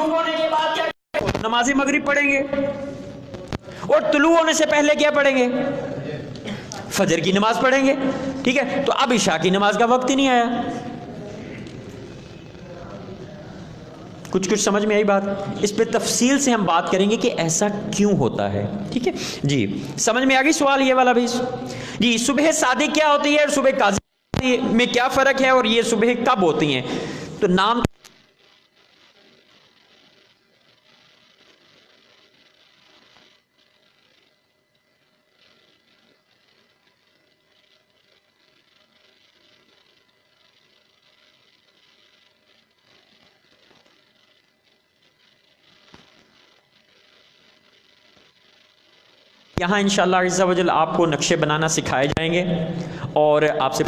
غروب ہونے کے بعد کیا نماز مغرب پڑھیں گے، اور طلوع ہونے سے پہلے کیا پڑھیں گے؟ فجر کی نماز پڑھیں گے. ٹھیک ہے، تو اب عشاء کی نماز کا وقت ہی نہیں آیا. کچھ سمجھ میں آئی بات؟ اس پہ تفصیل سے ہم بات کریں گے کہ ایسا کیوں ہوتا ہے. ٹھیک ہے جی، سمجھ میں آ گئی سوال یہ والا بھی؟ جی، صبح صادق کیا ہوتی ہے اور صبح کاذب میں کیا فرق ہے، اور یہ صبح کب ہوتی ہیں؟ تو نام یہاں انشاءاللہ عز و جل آپ کو نقشے بنانا سکھائے جائیں گے، اور آپ سے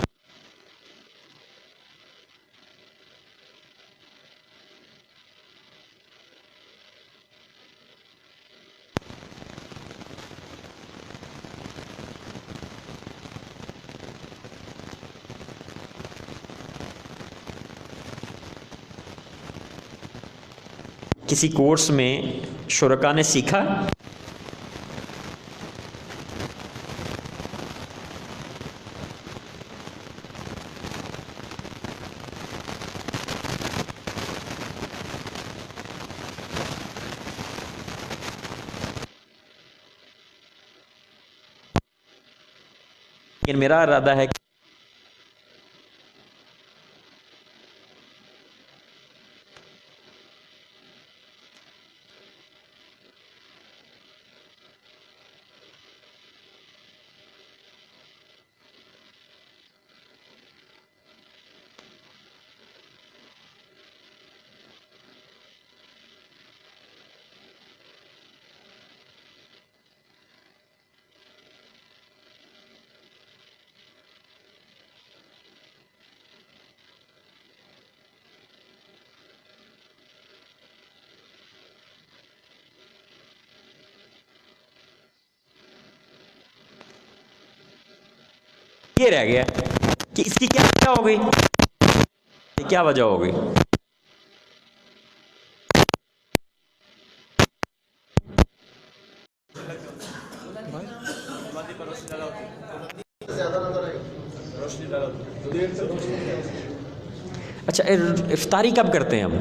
کسی کورس میں شرکا نے سیکھا لیکن میرا ارادہ ہے کہ یہ رہ گیا کہ اس کی کیا وجہ ہو گئی، کیا وجہ ہو گئی؟ اچھا، افطاری کب کرتے ہیں ہم؟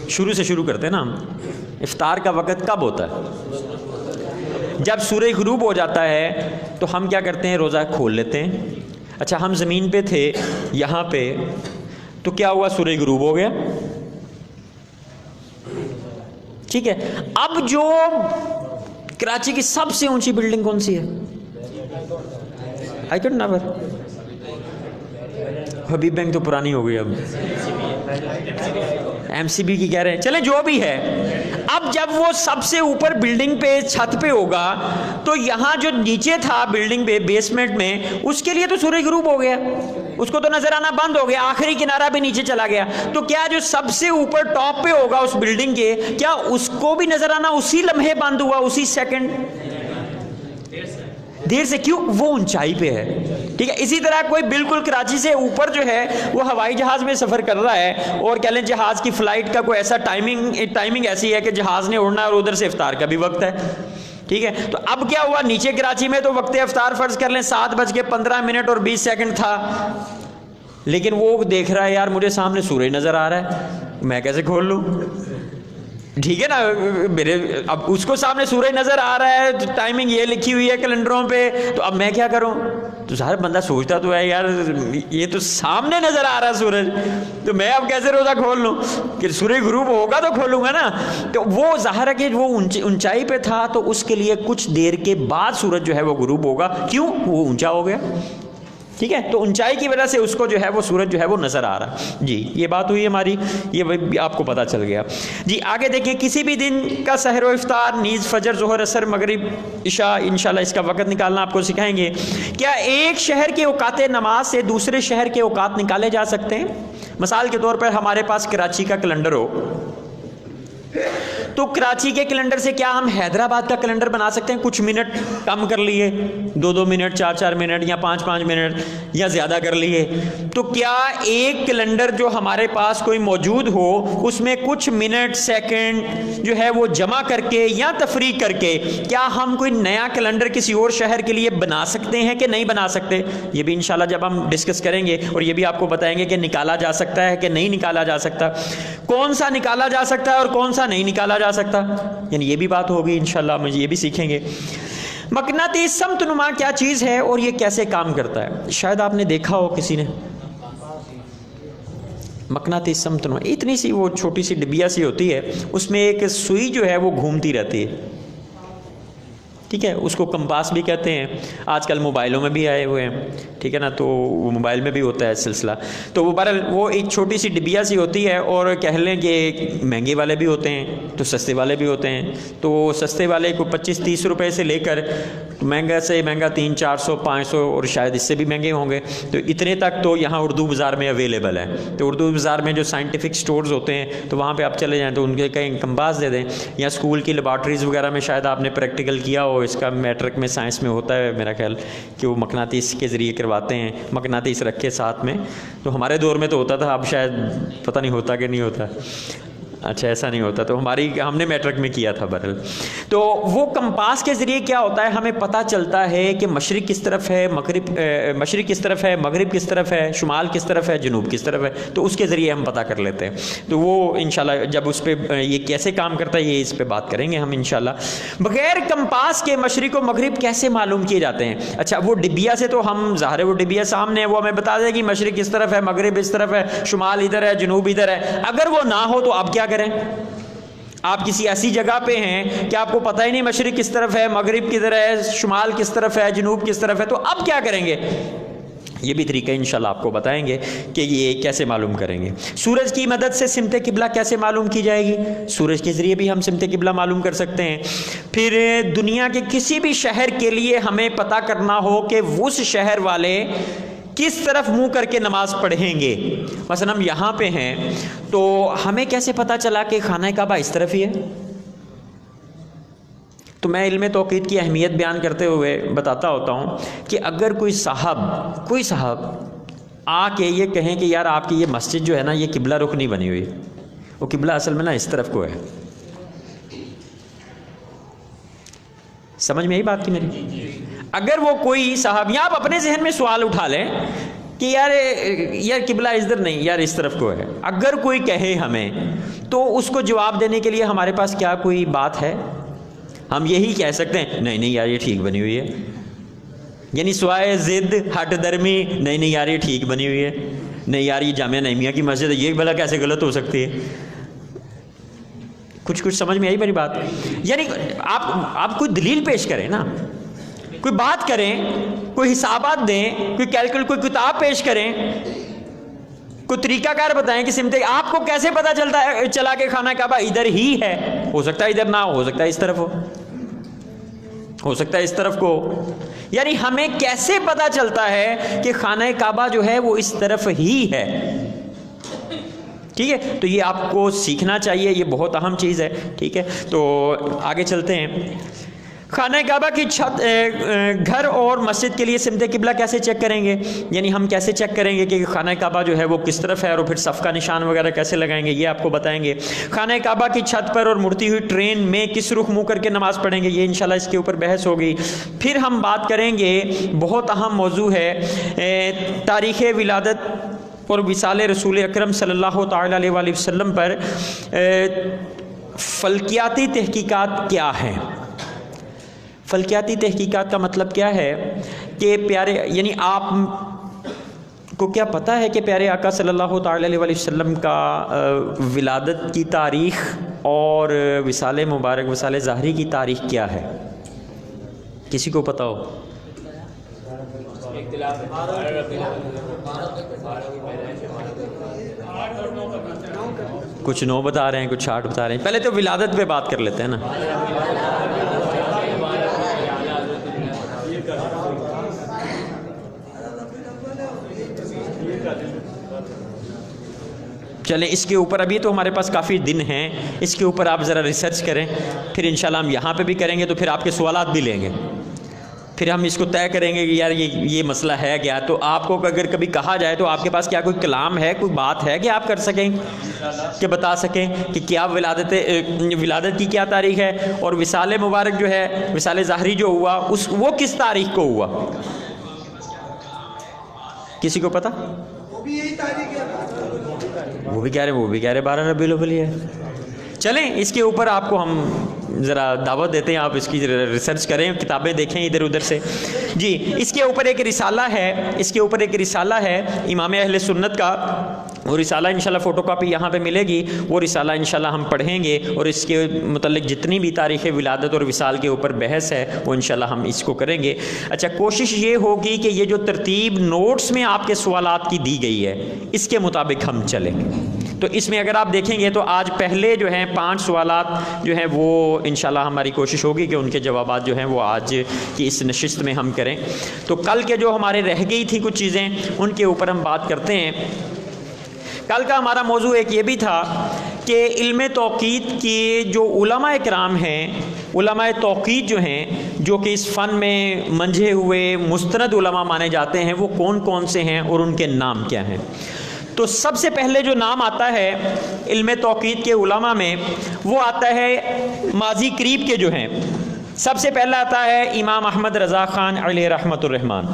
شروع سے شروع کرتے ہیں نا ہم. افطار کا وقت کب ہوتا ہے؟ جب سورج غروب ہو جاتا ہے تو ہم کیا کرتے ہیں؟ روزہ کھول لیتے ہیں. اچھا، ہم زمین پہ تھے یہاں پہ، تو کیا ہوا؟ سورج غروب ہو گیا. ٹھیک ہے، اب جو کراچی کی سب سے اونچی بلڈنگ کون سی ہے؟ آئی کڈ نیور. حبیب بینک تو پرانی ہو گئی، اب ایم سی بی کی کہہ رہے ہیں، چلیں جو بھی ہے. اب جب وہ سب سے اوپر بلڈنگ پہ چھت پہ ہوگا تو یہاں جو نیچے تھا بلڈنگ پہ بیسمنٹ میں، اس کے لیے تو سورج غروب ہو گیا، اس کو تو نظر آنا بند ہو گیا، آخری کنارہ بھی نیچے چلا گیا. تو کیا جو سب سے اوپر ٹاپ پہ ہوگا اس بلڈنگ کے، کیا اس کو بھی نظر آنا اسی لمحے بند ہوا، اسی سیکنڈ؟ دیر سے. کیوں؟ وہ اونچائی پہ ہے. ٹھیک ہے، اسی طرح کوئی بالکل کراچی سے اوپر جو ہے وہ ہوائی جہاز میں سفر کر رہا ہے، اور کہہ لیں جہاز کی فلائٹ کا کوئی ایسا ٹائمنگ ایسی ہے کہ جہاز نے اڑنا ہے اور ادھر سے افطار کا بھی وقت ہے. ٹھیک ہے، تو اب کیا ہوا؟ نیچے کراچی میں تو وقت افطار فرض کر لیں 7:15 اور 20 تھا، لیکن وہ دیکھ رہا ہے یار مجھے سامنے سورج نظر آ رہا ہے، میں کیسے کھول لوں؟ ٹھیک ہے نا، میرے اب اس کو سامنے سورج نظر آ رہا ہے، ٹائمنگ یہ لکھی ہوئی ہے کیلنڈروں پہ، تو اب میں کیا کروں؟ تو ظاہر بندہ سوچتا تو ہے یار یہ تو سامنے نظر آ رہا ہے سورج، تو میں اب کیسے روزہ کھول لوں؟ کہ سورج غروب ہوگا تو کھولوں گا نا. تو وہ ظاہر ہے کہ وہ اونچائی پہ تھا، تو اس کے لیے کچھ دیر کے بعد سورج جو ہے وہ غروب ہوگا. کیوں؟ وہ اونچا ہو گیا. ٹھیک ہے، تو اونچائی کی وجہ سے اس کو جو ہے وہ سورج جو ہے وہ نظر آ رہا ہے. جی یہ بات ہوئی ہماری، یہ آپ کو پتہ چل گیا. جی آگے دیکھیں، کسی بھی دن کا سحر و افطار نیز فجر، ظہر، عصر، مغرب، عشاء، انشاءاللہ اس کا وقت نکالنا آپ کو سکھائیں گے. کیا ایک شہر کے اوقات نماز سے دوسرے شہر کے اوقات نکالے جا سکتے ہیں؟ مثال کے طور پر ہمارے پاس کراچی کا کیلنڈر ہو تو کراچی کے کیلنڈر سے کیا ہم حیدرآباد کا کیلنڈر بنا سکتے ہیں؟ کچھ منٹ کم کر لیے، 2 منٹ، 4 منٹ یا 5 منٹ یا زیادہ کر لیے، تو کیا ایک کیلنڈر جو ہمارے پاس کوئی موجود ہو اس میں کچھ منٹ سیکنڈ جو ہے وہ جمع کر کے یا تفریق کر کے کیا ہم کوئی نیا کیلنڈر کسی اور شہر کے لیے بنا سکتے ہیں کہ نہیں بنا سکتے؟ یہ بھی انشاءاللہ جب ہم ڈسکس کریں گے، اور یہ بھی آپ کو بتائیں گے کہ نکالا جا سکتا ہے کہ نہیں نکالا جا سکتا، کون سا نکالا جا سکتا ہے اور کون سا نہیں نکالا جا سکتا، یعنی یہ بھی بات ہوگی انشاءاللہ، مجھے یہ بھی سیکھیں گے۔ مقناطیس سمت نما کیا چیز ہے اور یہ کیسے کام کرتا ہے؟ شاید آپ نے دیکھا ہو کسی نے، مقناطیس سمت نما اتنی سی وہ چھوٹی سی ڈبیا سی ہوتی ہے، اس میں ایک سوئی جو ہے وہ گھومتی رہتی ہے، ٹھیک ہے، اس کو کمپاس بھی کہتے ہیں، آج کل موبائلوں میں بھی آئے ہوئے ہیں، ٹھیک ہے نا، تو وہ موبائل میں بھی ہوتا ہے سلسلہ، تو وہ بہرحال وہ ایک چھوٹی سی ڈبیا سی ہوتی ہے، اور کہہ لیں کہ مہنگے والے بھی ہوتے ہیں تو سستے والے بھی ہوتے ہیں، تو سستے والے کو 25-30 روپے سے لے کر مہنگا سے مہنگا 300-400-500 اور شاید اس سے بھی مہنگے ہوں گے، تو اتنے تک تو یہاں اردو بازار میں اویلیبل ہے، تو اردو بازار میں جو سائنٹیفک سٹورز ہوتے ہیں تو وہاں پہ آپ چلے جائیں تو ان کے کہیں کمپاس دے دیں، یا اسکول کی لیبارٹریز وغیرہ میں شاید آپ نے پریکٹیکل کیا ہو، اس کا میٹرک میں سائنس میں ہوتا ہے میرا خیال کہ وہ مقناطیس کے ذریعے کرواتے ہیں، مقناطیس رکھ کے ساتھ میں، تو ہمارے دور میں تو ہوتا تھا، اب شاید پتہ نہیں ہوتا کہ نہیں ہوتا، اچھا ایسا نہیں ہوتا، تو ہم نے میٹرک میں کیا تھا بہرحال، تو وہ کمپاس کے ذریعے کیا ہوتا ہے، ہمیں پتہ چلتا ہے کہ مشرق کس طرف ہے، مشرق کس طرف ہے، مغرب کس طرف ہے، شمال کس طرف ہے، جنوب کس طرف ہے، تو اس کے ذریعے ہم پتہ کر لیتے ہیں، تو وہ انشاءاللہ جب اس پہ یہ کیسے کام کرتا ہے یہ اس پہ بات کریں گے ہم انشاءاللہ۔ بغیر کمپاس کے مشرق و مغرب کیسے معلوم کیے جاتے ہیں؟ اچھا وہ ڈبیا سے تو ہم ظاہر ہے وہ ڈبیا سامنے ہے، وہ ہمیں بتا دے کہ مشرق اس طرف ہے، مغرب اس طرف ہے، شمال ادھر ہے، جنوب ادھر ہے، اگر وہ نہ ہو تو اب کیا کریں؟ آپ کسی ایسی جگہ پہ ہیں کہ آپ کو پتہ ہی نہیں مشرق کس طرف ہے، مغرب کدھر ہے، شمال کس طرف ہے، جنوب کس طرف ہے، تو اب کیا کریں گے؟ یہ بھی طریقہ انشاءاللہ آپ کو بتائیں گے کہ یہ کیسے معلوم کریں گے۔ سورج کی مدد سے سمت قبلہ کیسے معلوم کی جائے گی؟ سورج کے ذریعے بھی ہم سمت قبلہ معلوم کر سکتے ہیں۔ پھر دنیا کے کسی بھی شہر کے لیے ہمیں پتہ کرنا ہو کہ اس شہر والے کس طرف منہ کر کے نماز پڑھیں گے، مثلا ہم یہاں پہ ہیں تو ہمیں کیسے پتہ چلا کہ خانہ کعبہ اس طرف ہی ہے؟ تو میں علم توقیت کی اہمیت بیان کرتے ہوئے بتاتا ہوتا ہوں کہ اگر کوئی صاحب آ کے یہ کہیں کہ یار آپ کی یہ مسجد جو ہے نا یہ قبلہ رخ نہیں بنی ہوئی، وہ قبلہ اصل میں نا اس طرف کو ہے، سمجھ میں آئی بات کی میری؟ اگر وہ کوئی صاحب، یا آپ اپنے ذہن میں سوال اٹھا لیں کہ یار قبلہ ادھر نہیں، یار اس طرف کو ہے، اگر کوئی کہے ہمیں تو اس کو جواب دینے کے لیے ہمارے پاس کیا کوئی بات ہے؟ ہم یہی کہہ سکتے ہیں نہیں یار یہ ٹھیک بنی ہوئی ہے، یعنی سوائے ضد ہٹ درمی نہیں یار یہ ٹھیک بنی ہوئی ہے، نہیں یار یہ جامعہ نعیمیہ کی مسجد ہے، یہ بھلا کیسے غلط ہو سکتی ہے؟ کچھ سمجھ میں آئی میری بات؟ یعنی آپ کوئی دلیل پیش کریں نا، کوئی بات کریں، کوئی حسابات دیں، کوئی کتاب پیش کریں، کوئی طریقہ کار بتائیں کہ سمت آپ کو کیسے پتہ چلا کہ خانہ کعبہ ادھر ہی ہے؟ ہو سکتا ہے ادھر نہ ہو سکتا ہے اس طرف ہو سکتا ہے اس طرف کو، یعنی ہمیں کیسے پتہ چلتا ہے کہ خانہ کعبہ جو ہے وہ اس طرف ہی ہے؟ ٹھیک ہے، تو یہ آپ کو سیکھنا چاہیے، یہ بہت اہم چیز ہے، ٹھیک ہے، تو آگے چلتے ہیں۔ خانہ کعبہ کی چھت، گھر اور مسجد کے لیے سمت قبلہ کیسے چیک کریں گے؟ یعنی ہم کیسے چیک کریں گے کہ خانہ کعبہ جو ہے وہ کس طرف ہے، اور پھر صف کا نشان وغیرہ کیسے لگائیں گے، یہ آپ کو بتائیں گے۔ خانہ کعبہ کی چھت پر اور مڑتی ہوئی ٹرین میں کس رخ منہ کر کے نماز پڑھیں گے، یہ انشاءاللہ اس کے اوپر بحث ہوگی۔ پھر ہم بات کریں گے، بہت اہم موضوع ہے، تاریخ ولادت اور وصال رسول اکرم صلی اللہ تعالی علیہ وآلہ وسلم پر فلکیاتی تحقیقات کیا ہیں؟ فلکیاتی تحقیقات کا مطلب کیا ہے کہ پیارے، یعنی آپ کو کیا پتہ ہے کہ پیارے آقا صلی اللہ تعالی علیہ وآلہ وسلم کا ولادت کی تاریخ اور وصال مبارک، وصال ظاہری کی تاریخ کیا ہے؟ کسی کو پتہ ہو؟ کچھ 9 بتا رہے ہیں، کچھ 8 بتا رہے ہیں، پہلے تو ولادت پہ بات کر لیتے ہیں نا۔ چلیں اس کے اوپر ابھی تو ہمارے پاس کافی دن ہیں، اس کے اوپر آپ ذرا ریسرچ کریں، پھر انشاءاللہ ہم یہاں پہ بھی کریں گے، تو پھر آپ کے سوالات بھی لیں گے، پھر ہم اس کو طے کریں گے کہ یار یہ مسئلہ ہے کیا. تو آپ کو اگر کبھی کہا جائے تو آپ کے پاس کیا کوئی کلام ہے، کوئی بات ہے کہ آپ کر سکیں، کہ بتا سکیں کہ کیا ولادت کی کیا تاریخ ہے، اور وصال مبارک جو ہے، وصال ظاہری جو ہوا وہ کس تاریخ کو ہوا؟ کسی کو پتا؟ وہ بھی یہی تاریخ ہے، وہ بھی کہہ رہے 12 ربیع الاول ہے. چلیں اس کے اوپر آپ کو ہم ذرا دعوت دیتے ہیں، آپ اس کی ریسرچ کریں، کتابیں دیکھیں ادھر ادھر سے. جی اس کے اوپر ایک رسالہ ہے امام اہل سنت کا، وہ رسالہ انشاءاللہ فوٹو کاپی یہاں پہ ملے گی، وہ رسالہ انشاءاللہ ہم پڑھیں گے، اور اس کے متعلق جتنی بھی تاریخ ولادت اور وصال کے اوپر بحث ہے وہ انشاءاللہ ہم اس کو کریں گے. اچھا کوشش یہ ہوگی کہ یہ جو ترتیب نوٹس میں آپ کے سوالات کی دی گئی ہے اس کے مطابق ہم چلیں. تو اس میں اگر آپ دیکھیں گے تو آج پہلے جو ہیں 5 سوالات جو ہیں وہ انشاءاللہ ہماری کوشش ہوگی کہ ان کے جوابات جو ہیں وہ آج کی اس نشست میں ہم کریں. تو کل کے جو ہمارے رہ گئی تھی کچھ چیزیں ان کے اوپر ہم بات کرتے ہیں. کل کا ہمارا موضوع ایک یہ بھی تھا کہ علم توقیت کے جو علماء کرام ہیں، علماء توقیت جو ہیں، جو کہ اس فن میں منجھے ہوئے مستند علماء مانے جاتے ہیں، وہ کون کون سے ہیں اور ان کے نام کیا ہیں. تو سب سے پہلے جو نام آتا ہے علم توقیت کے علماء میں وہ آتا ہے ماضی قریب کے جو ہیں. سب سے پہلا آتا ہے امام احمد رضا خان علیہ رحمۃ الرحمن.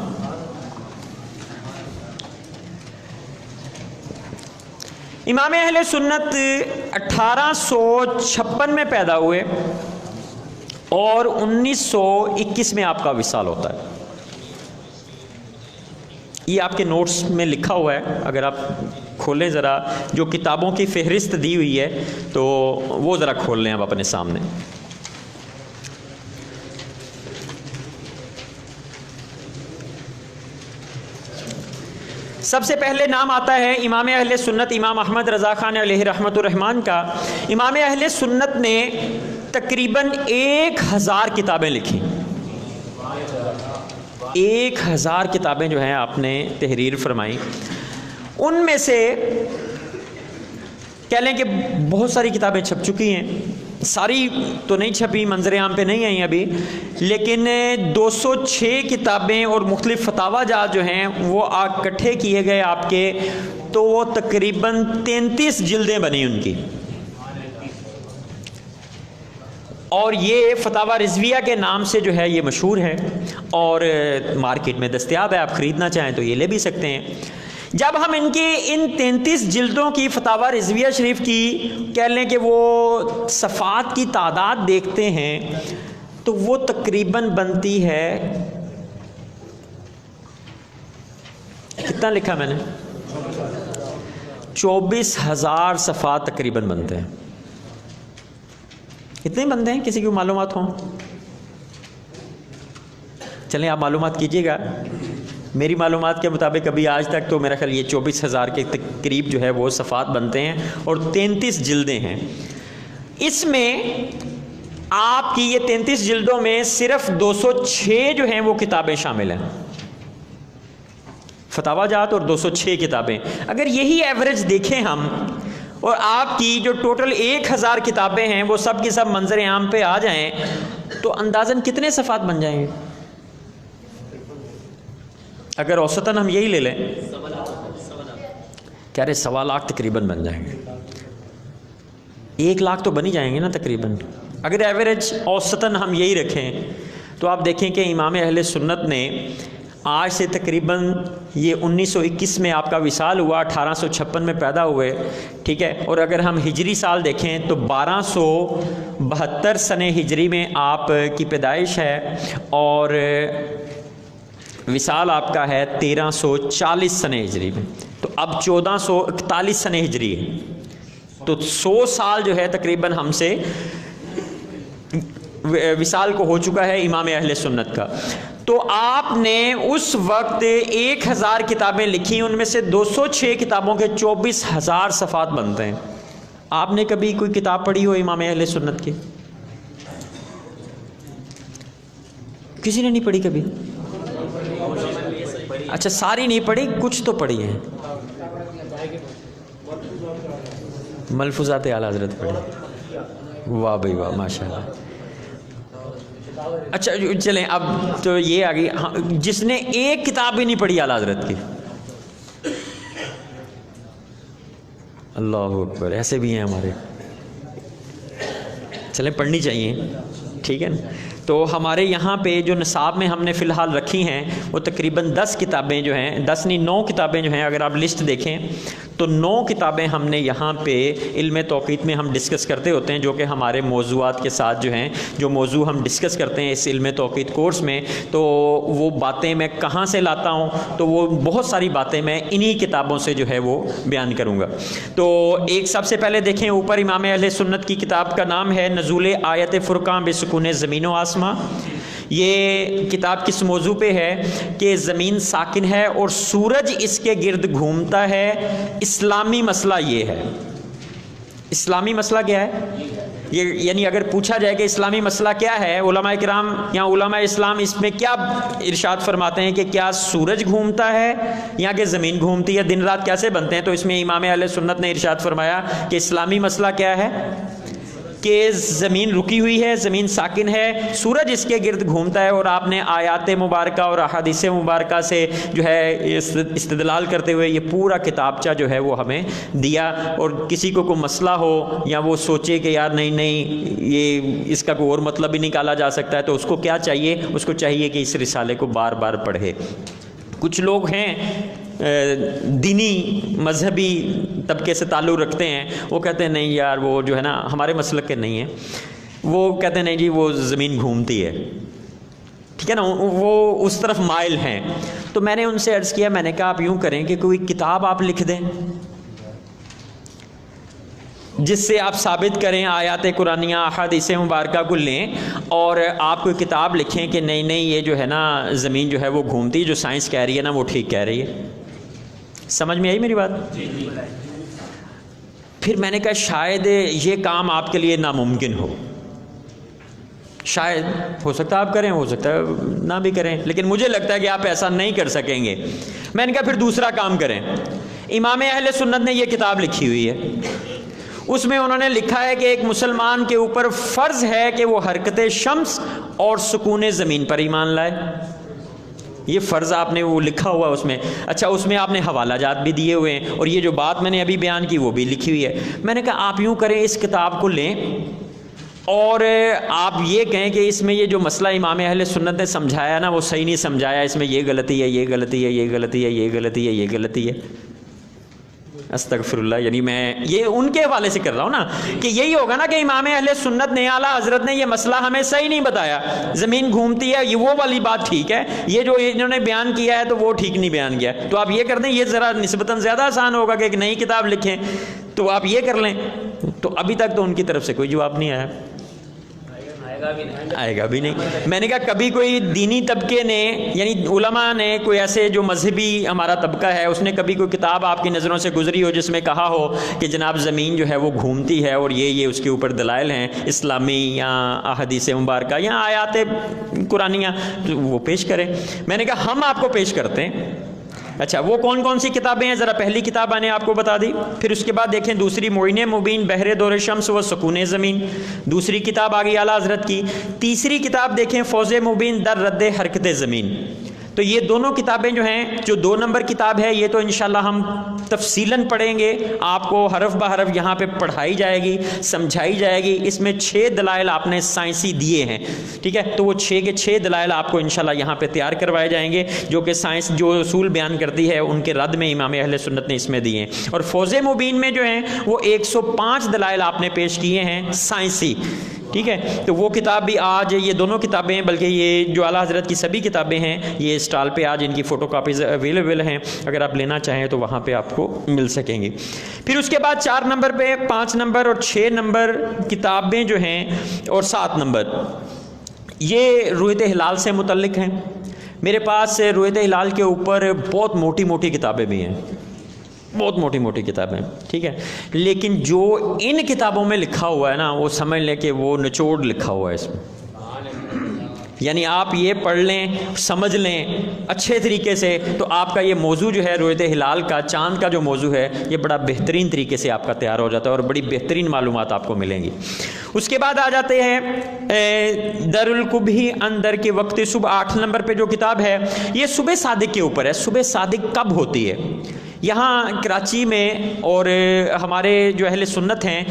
امام اہل سنت 1856 میں پیدا ہوئے اور 1921 میں آپ کا وصال ہوتا ہے. یہ آپ کے نوٹس میں لکھا ہوا ہے، اگر آپ کھولیں ذرا جو کتابوں کی فہرست دی ہوئی ہے تو وہ ذرا کھول لیں آپ اپنے سامنے. سب سے پہلے نام آتا ہے امام اہل سنت امام احمد رضا خان علیہ رحمۃ الرحمن کا. امام اہل سنت نے تقریباً 1000 کتابیں لکھی. 1000 کتابیں جو ہیں آپ نے تحریر فرمائی. ان میں سے کہہ لیں کہ بہت ساری کتابیں چھپ چکی ہیں، ساری تو نہیں چھپی، منظر عام پہ نہیں آئیں ابھی، لیکن 206 کتابیں اور مختلف فتاوی جات جو ہیں وہ اکٹھے کیے گئے آپ کے، تو وہ تقریباً 33 جلدیں بنی ان کی. اور یہ فتاوی رضویہ کے نام سے جو ہے یہ مشہور ہے اور مارکیٹ میں دستیاب ہے، آپ خریدنا چاہیں تو یہ لے بھی سکتے ہیں. جب ہم ان 33 جلدوں کی فتاوی رضویہ شریف کی کہہ لیں کہ وہ صفحات کی تعداد دیکھتے ہیں تو وہ تقریباً بنتی ہے، کتنا لکھا میں نے، 24,000 صفحات تقریباً بنتے ہیں. کتنے بنتے ہیں؟ کسی کو معلومات ہوں؟ چلیں آپ معلومات کیجیے گا. میری معلومات کے مطابق ابھی آج تک تو میرا خیال یہ 24,000 کے قریب جو ہے وہ صفحات بنتے ہیں اور 33 جلدیں ہیں. اس میں آپ کی یہ 33 جلدوں میں صرف 206 جو ہیں وہ کتابیں شامل ہیں، فتاوی جات اور 206 کتابیں. اگر یہی ایوریج دیکھیں ہم اور آپ کی جو ٹوٹل 1000 کتابیں ہیں وہ سب کی سب منظر عام پہ آ جائیں تو اندازاً کتنے صفحات بن جائیں گے؟ اگر اوسطاً ہم یہی لے لیں، کہہ رہے 1.25 لاکھ تقریباً بن جائیں گے. 1 لاکھ تو بن ہی جائیں گے نا تقریباً. اگر ایوریج اوسطاً ہم یہی رکھیں تو آپ دیکھیں کہ امام اہل سنت نے آج سے تقریباً یہ 1921 میں آپ کا وصال ہوا، 1856 میں پیدا ہوئے، ٹھیک ہے. اور اگر ہم ہجری سال دیکھیں تو 1272 سن ہجری میں آپ کی پیدائش ہے اور وصال آپ کا ہے 1340 سن ہجری میں. تو اب 1441 سن ہجری ہے، تو 100 سال جو ہے تقریباً ہم سے وصال کو ہو چکا ہے امام اہل سنت کا. تو آپ نے اس وقت 1000 کتابیں لکھی، ان میں سے 206 کتابوں کے 24,000 صفحات بنتے ہیں. آپ نے کبھی کوئی کتاب پڑھی ہو امام اہل سنت کی؟ کسی نے نہیں پڑھی کبھی؟ اچھا ساری نہیں پڑھی، کچھ تو پڑھی ہے. ملفوظات اعلیٰ حضرت پڑھے. واہ بھائی واہ، ماشاء اللہ. اچھا چلیں اب تو یہ آ گئی، جس نے ایک کتاب بھی نہیں پڑھی اعلیٰ حضرت کی. اللہ اکبر، ایسے بھی ہیں ہمارے. چلیں پڑھنی چاہیے، ٹھیک ہے نا. تو ہمارے یہاں پہ جو نصاب میں ہم نے فی الحال رکھی ہیں وہ تقریباً 10 کتابیں جو ہیں، 10 نہیں 9 کتابیں جو ہیں. اگر آپ لسٹ دیکھیں تو 9 کتابیں ہم نے یہاں پہ علم توقیت میں ہم ڈسکس کرتے ہوتے ہیں، جو کہ ہمارے موضوعات کے ساتھ جو ہیں، جو موضوع ہم ڈسکس کرتے ہیں اس علم توقیت کورس میں. تو وہ باتیں میں کہاں سے لاتا ہوں؟ تو وہ بہت ساری باتیں میں انہی کتابوں سے جو ہے وہ بیان کروں گا. تو ایک سب سے پہلے دیکھیں اوپر امام اہل سنت کی کتاب کا نام ہے نزول آیت فرقان بسکون زمین و آسمان. یہ کتاب کس موضوع پہ ہے کہ زمین ساکن ہے اور سورج اس کے گرد گھومتا ہے. اسلامی مسئلہ یہ ہے. اسلامی مسئلہ کیا ہے؟ یہ یعنی اگر پوچھا جائے کہ اسلامی مسئلہ کیا ہے، علماء کرام یا علماء اسلام اس میں کیا ارشاد فرماتے ہیں کہ کیا سورج گھومتا ہے یا کہ زمین گھومتی ہے، دن رات کیسے بنتے ہیں؟ تو اس میں امام اہل سنت نے ارشاد فرمایا کہ اسلامی مسئلہ کیا ہے کہ زمین رکی ہوئی ہے، زمین ساکن ہے، سورج اس کے گرد گھومتا ہے. اور آپ نے آیات مبارکہ اور احادیث مبارکہ سے جو ہے استدلال کرتے ہوئے یہ پورا کتابچہ جو ہے وہ ہمیں دیا. اور کسی کو کوئی مسئلہ ہو یا وہ سوچے کہ یار نہیں یہ اس کا کوئی اور مطلب بھی نکالا جا سکتا ہے، تو اس کو کیا چاہیے؟ اس کو چاہیے کہ اس رسالے کو بار بار پڑھے. کچھ لوگ ہیں دینی مذہبی طبقے سے تعلق رکھتے ہیں، وہ کہتے ہیں نہیں یار وہ جو ہے نا ہمارے مسلک کے نہیں ہیں، وہ کہتے ہیں نہیں جی وہ زمین گھومتی ہے، ٹھیک ہے نا، وہ اس طرف مائل ہیں. تو میں نے ان سے عرض کیا، میں نے کہا آپ یوں کریں کہ کوئی کتاب آپ لکھ دیں جس سے آپ ثابت کریں آیات قرآنیہ احادیث مبارکہ کو لیں اور آپ کوئی کتاب لکھیں کہ نہیں نہیں یہ جو ہے نا زمین جو ہے وہ گھومتی ہے، جو سائنس کہہ رہی ہے نا وہ ٹھیک کہہ رہی ہے. سمجھ میں آئی میری بات؟ پھر میں نے کہا شاید یہ کام آپ کے لیے ناممکن ہو، شاید ہو سکتا ہے آپ کریں، ہو سکتا ہے نہ بھی کریں، لیکن مجھے لگتا ہے کہ آپ ایسا نہیں کر سکیں گے. میں نے کہا پھر دوسرا کام کریں. امام اہل سنت نے یہ کتاب لکھی ہوئی ہے، اس میں انہوں نے لکھا ہے کہ ایک مسلمان کے اوپر فرض ہے کہ وہ حرکت شمس اور سکون زمین پر ایمان لائے. یہ فرض آپ نے وہ لکھا ہوا اس میں. اچھا اس میں آپ نے حوالہ جات بھی دیے ہوئے ہیں اور یہ جو بات میں نے ابھی بیان کی وہ بھی لکھی ہوئی ہے. میں نے کہا آپ یوں کریں اس کتاب کو لیں اور آپ یہ کہیں کہ اس میں یہ جو مسئلہ امام اہل سنت نے سمجھایا نا وہ صحیح نہیں سمجھایا، اس میں یہ غلطی ہے، یہ غلطی ہے، یہ غلطی ہے، یہ غلطی ہے، یہ غلطی ہے. استغفر اللہ، یعنی میں یہ ان کے حوالے سے کر رہا ہوں نا کہ یہی ہوگا نا کہ امام اہل سنت نے اعلیٰ حضرت نے یہ مسئلہ ہمیں صحیح نہیں بتایا، زمین گھومتی ہے یہ وہ والی بات ٹھیک ہے، یہ جو انہوں نے بیان کیا ہے تو وہ ٹھیک نہیں بیان کیا. تو آپ یہ کر دیں، یہ ذرا نسبتاً زیادہ آسان ہوگا کہ ایک نئی کتاب لکھیں، تو آپ یہ کر لیں. تو ابھی تک تو ان کی طرف سے کوئی جواب نہیں آیا، آئے گا بھی نہیں. میں نے کہا کبھی کوئی دینی طبقے نے یعنی علماء نے کوئی ایسے جو مذہبی ہمارا طبقہ ہے اس نے کبھی کوئی کتاب آپ کی نظروں سے گزری ہو جس میں کہا ہو کہ جناب زمین جو ہے وہ گھومتی ہے اور یہ اس کے اوپر دلائل ہیں اسلامی یا احادیث مبارکہ یا آیات قرآنیہ، وہ پیش کریں. میں نے کہا ہم آپ کو پیش کرتے ہیں. اچھا وہ کون کون سی کتابیں ہیں؟ ذرا پہلی کتاب میں نے آپ کو بتا دی، پھر اس کے بعد دیکھیں دوسری معین مبین بحر دور شمس و سکون زمین، دوسری کتاب آ گئی اعلیٰ حضرت کی. تیسری کتاب دیکھیں فوز مبین در رد حرکت زمین. تو یہ دونوں کتابیں جو ہیں، جو 2 نمبر کتاب ہے یہ تو انشاءاللہ ہم تفصیلاً پڑھیں گے، آپ کو حرف بہ حرف یہاں پہ پڑھائی جائے گی، سمجھائی جائے گی. اس میں 6 دلائل آپ نے سائنسی دیے ہیں، ٹھیک ہے، تو وہ 6 کے 6 دلائل آپ کو انشاءاللہ یہاں پہ تیار کروائے جائیں گے جو کہ سائنس جو اصول بیان کرتی ہے ان کے رد میں امام اہل سنت نے اس میں دیے ہیں. اور فوز مبین میں جو ہیں وہ 105 دلائل آپ نے پیش کیے ہیں سائنسی، ٹھیک ہے. تو وہ کتاب بھی آج یہ دونوں کتابیں بلکہ یہ جو اعلیٰ حضرت کی سبھی کتابیں ہیں یہ اسٹال پہ آج ان کی فوٹو کاپیز اویلیبل ہیں، اگر آپ لینا چاہیں تو وہاں پہ آپ کو مل سکیں گی. پھر اس کے بعد 4 نمبر پہ 5 نمبر اور 6 نمبر کتابیں جو ہیں اور 7 نمبر یہ رویت ہلال سے متعلق ہیں. میرے پاس رویت ہلال کے اوپر بہت موٹی موٹی کتابیں بھی ہیں، بہت موٹی موٹی کتابیں، ٹھیک ہے، لیکن جو ان کتابوں میں لکھا ہوا ہے نا وہ سمجھ لیں کہ وہ نچوڑ لکھا ہوا ہے اس میں. یعنی آپ یہ پڑھ لیں، سمجھ لیں اچھے طریقے سے، تو آپ کا یہ موضوع جو ہے رؤیت ہلال کا، چاند کا جو موضوع ہے، یہ بڑا بہترین طریقے سے آپ کا تیار ہو جاتا ہے اور بڑی بہترین معلومات آپ کو ملیں گی۔ اس کے بعد آ جاتے ہیں دارالقبح اندر کے وقت صبح، 8 نمبر پہ جو کتاب ہے یہ صبح صادق کے اوپر ہے۔ صبح صادق کب ہوتی ہے؟ یہاں کراچی میں اور ہمارے جو اہل سنت ہیں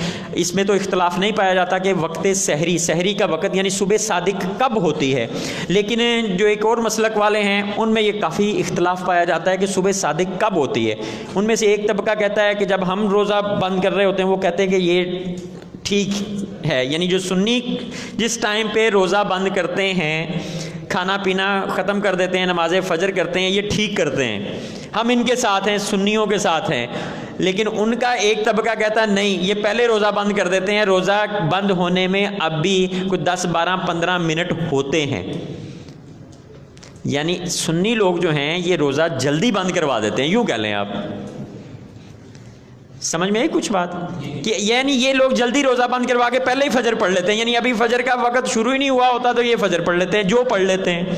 اس میں تو اختلاف نہیں پایا جاتا کہ وقت سحری کا وقت یعنی صبح صادق کب ہوتی ہے، لیکن جو ایک اور مسلک والے ہیں ان میں یہ کافی اختلاف پایا جاتا ہے کہ صبح صادق کب ہوتی ہے۔ ان میں سے ایک طبقہ کہتا ہے کہ جب ہم روزہ بند کر رہے ہوتے ہیں، وہ کہتے ہیں کہ یہ ٹھیک ہے، یعنی جو سنی جس ٹائم پہ روزہ بند کرتے ہیں، کھانا پینا ختم کر دیتے ہیں، نماز فجر کرتے ہیں، یہ ٹھیک کرتے ہیں، ہم ان کے ساتھ ہیں، سنیوں کے ساتھ ہیں۔ لیکن ان کا ایک طبقہ کہتا ہے نہیں، یہ پہلے روزہ بند کر دیتے ہیں، روزہ بند ہونے میں اب بھی کچھ 10 12 15 منٹ ہوتے ہیں، یعنی سنی لوگ جو ہیں یہ روزہ جلدی بند کروا دیتے ہیں، یوں کہہ لیں آپ۔ سمجھ میں آئی کچھ بات؟ کہ یعنی یہ لوگ جلدی روزہ بند کروا کے پہلے ہی فجر پڑھ لیتے ہیں، یعنی ابھی فجر کا وقت شروع ہی نہیں ہوا ہوتا تو یہ فجر پڑھ لیتے ہیں، جو پڑھ لیتے ہیں،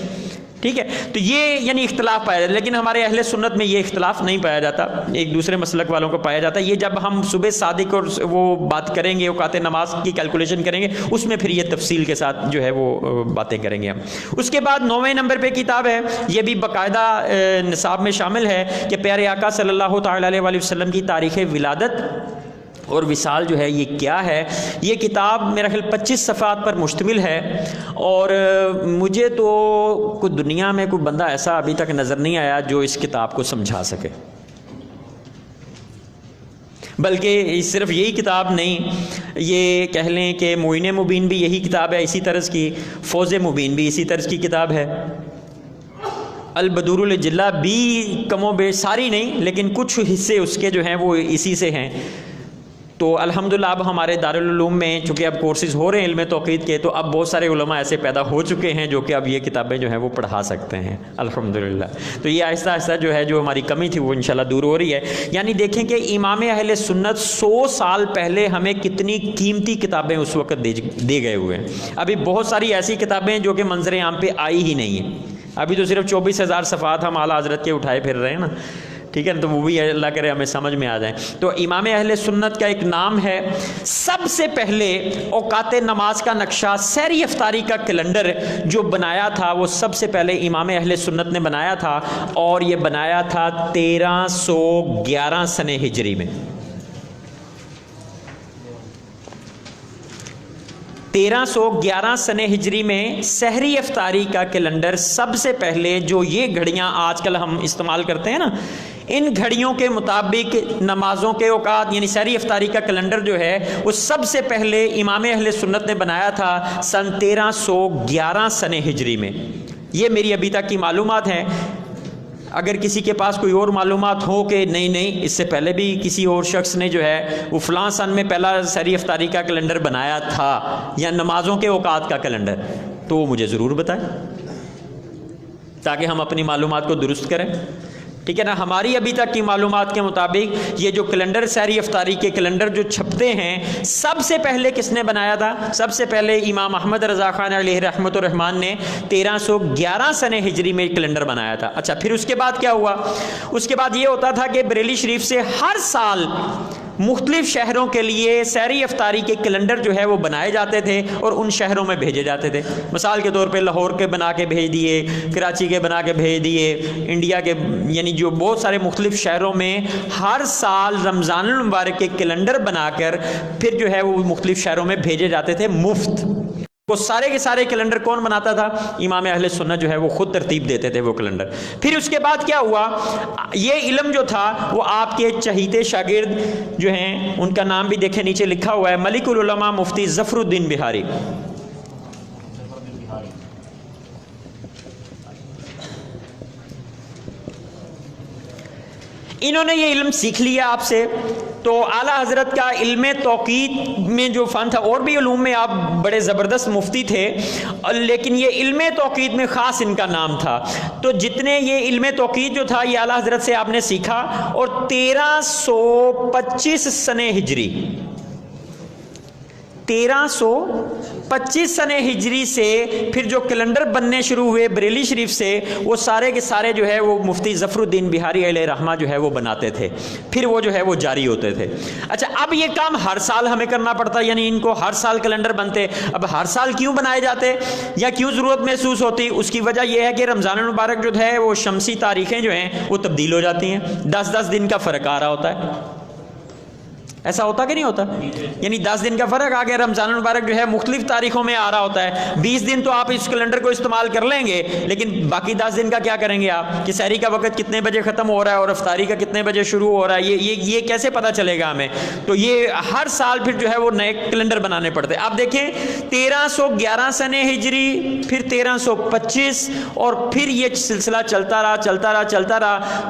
ٹھیک ہے۔ تو یہ یعنی اختلاف پایا جاتا ہے، لیکن ہمارے اہل سنت میں یہ اختلاف نہیں پایا جاتا، ایک دوسرے مسلک والوں کو پایا جاتا ہے۔ یہ جب ہم صبح صادق اور وہ بات کریں گے، اوقات نماز کی کیلکولیشن کریں گے، اس میں پھر یہ تفصیل کے ساتھ جو ہے وہ باتیں کریں گے ہم۔ اس کے بعد 9ویں نمبر پہ کتاب ہے، یہ بھی باقاعدہ نصاب میں شامل ہے کہ پیارے آقا صلی اللہ تعالی علیہ وآلہ وسلم کی تاریخ ولادت اور وصال جو ہے یہ کیا ہے۔ یہ کتاب میرا خیال 25 صفحات پر مشتمل ہے، اور مجھے تو کوئی دنیا میں کوئی بندہ ایسا ابھی تک نظر نہیں آیا جو اس کتاب کو سمجھا سکے۔ بلکہ صرف یہی کتاب نہیں، یہ کہہ لیں کہ معین مبین بھی یہی کتاب ہے اسی طرز کی، فوز مبین بھی اسی طرز کی کتاب ہے، البدور الجلہ بھی کم و بیش، ساری نہیں لیکن کچھ حصے اس کے جو ہیں وہ اسی سے ہیں۔ تو الحمدللہ اب ہمارے دارالعلوم میں چونکہ اب کورسز ہو رہے ہیں علم توقید کے، تو اب بہت سارے علماء ایسے پیدا ہو چکے ہیں جو کہ اب یہ کتابیں جو ہیں وہ پڑھا سکتے ہیں الحمدللہ۔ تو یہ آہستہ آہستہ جو ہے جو ہماری کمی تھی وہ انشاءاللہ دور ہو رہی ہے۔ یعنی دیکھیں کہ امام اہل سنت 100 سال پہلے ہمیں کتنی قیمتی کتابیں اس وقت دے گئے ہوئے ہیں۔ ابھی بہت ساری ایسی کتابیں جو کہ منظر عام پہ آئی ہی نہیں ہیں، ابھی تو صرف 24,000 صفحات ہم اعلیٰ حضرت کے اٹھائے پھر رہے ہیں نا، ٹھیک ہے نا، تو وہ بھی اللہ کرے ہمیں سمجھ میں آ جائیں۔ تو امام اہل سنت کا ایک نام ہے، سب سے پہلے اوقات نماز کا نقشہ، سحری افطاری کا کیلنڈر جو بنایا تھا وہ سب سے پہلے امام اہل سنت نے بنایا تھا، اور یہ بنایا تھا 1311 سن ہجری میں۔ 1311 سن ہجری میں سحری افطاری کا کیلنڈر سب سے پہلے، جو یہ گھڑیاں آج کل ہم استعمال کرتے ہیں نا، ان گھڑیوں کے مطابق نمازوں کے اوقات یعنی سحری افطاری کا کیلنڈر جو ہے وہ سب سے پہلے امام اہل سنت نے بنایا تھا سن 1311 سن ہجری میں۔ یہ میری ابھی تک کی معلومات ہیں، اگر کسی کے پاس کوئی اور معلومات ہو کہ نہیں اس سے پہلے بھی کسی اور شخص نے جو ہے وہ فلاں سن میں پہلا سحری افطاری کا کیلنڈر بنایا تھا یا نمازوں کے اوقات کا کیلنڈر، تو وہ مجھے ضرور بتائیں تاکہ ہم اپنی معلومات کو درست کریں، ٹھیک ہے نا۔ ہماری ابھی تک کی معلومات کے مطابق یہ جو کیلنڈر سحری افطاری کے کیلنڈر جو چھپتے ہیں، سب سے پہلے کس نے بنایا تھا؟ سب سے پہلے امام احمد رضا خان علیہ رحمت الرحمن نے 1311 سن ہجری میں کیلنڈر بنایا تھا۔ اچھا، پھر اس کے بعد کیا ہوا؟ اس کے بعد یہ ہوتا تھا کہ بریلی شریف سے ہر سال مختلف شہروں کے لیے سحری افطاری کے کیلنڈر جو ہے وہ بنائے جاتے تھے اور ان شہروں میں بھیجے جاتے تھے۔ مثال کے طور پہ لاہور کے بنا کے بھیج دیے، کراچی کے بنا کے بھیج دیے، انڈیا کے یعنی جو بہت سارے مختلف شہروں میں ہر سال رمضان المبارک کے کیلنڈر بنا کر پھر جو ہے وہ مختلف شہروں میں بھیجے جاتے تھے مفت۔ وہ سارے کے سارے کیلنڈر کون بناتا تھا؟ امام اہل سنت جو ہے وہ خود ترتیب دیتے تھے وہ کیلنڈر۔ پھر اس کے بعد کیا ہوا؟ یہ علم جو تھا وہ آپ کے چہیتے شاگرد جو ہیں ان کا نام بھی دیکھیں نیچے لکھا ہوا ہے، ملک العلماء مفتی ظفر الدین بہاری۔ انہوں نے یہ علم سیکھ لیا آپ سے، تو اعلیٰ حضرت کا علم توقید میں جو فن تھا، اور بھی علوم میں آپ بڑے زبردست مفتی تھے لیکن یہ علم توقید میں خاص ان کا نام تھا۔ تو جتنے یہ علم توقید جو تھا یہ اعلیٰ حضرت سے آپ نے سیکھا، اور 1325 سن ہجری 1325 سنے ہجری سے پھر جو کیلنڈر بننے شروع ہوئے بریلی شریف سے، وہ سارے کے سارے جو ہے وہ مفتی ظفر الدین بہاری علیہ رحمہ جو ہے وہ بناتے تھے، پھر وہ جو ہے وہ جاری ہوتے تھے۔ اچھا، اب یہ کام ہر سال ہمیں کرنا پڑتا، یعنی ان کو ہر سال کیلنڈر بنتے۔ اب ہر سال کیوں بنائے جاتے یا کیوں ضرورت محسوس ہوتی؟ اس کی وجہ یہ ہے کہ رمضان المبارک جو ہے وہ شمسی تاریخیں جو ہیں وہ تبدیل ہو جاتی ہیں، 10 دن کا فرق آ رہا ہوتا ہے۔ ایسا ہوتا کہ نہیں ہوتا؟ یعنی 10 دن کا فرق آ گیا، رمضان المبارک جو ہے مختلف تاریخوں میں آ رہا ہوتا ہے۔ 20 دن تو آپ اس کیلنڈر کو استعمال کر لیں گے، لیکن باقی 10 دن کا کیا کریں گے آپ؟ کہ سحری کا وقت کتنے بجے ختم ہو رہا ہے اور افطاری کا کتنے بجے شروع ہو رہا ہے، یہ کیسے پتہ چلے گا ہمیں؟ تو یہ ہر سال پھر جو ہے وہ نئے کیلنڈر بنانے پڑتے ہیں۔ آپ دیکھیں 1311 سنے ہجری، پھر 1325، اور پھر یہ سلسلہ چلتا رہا،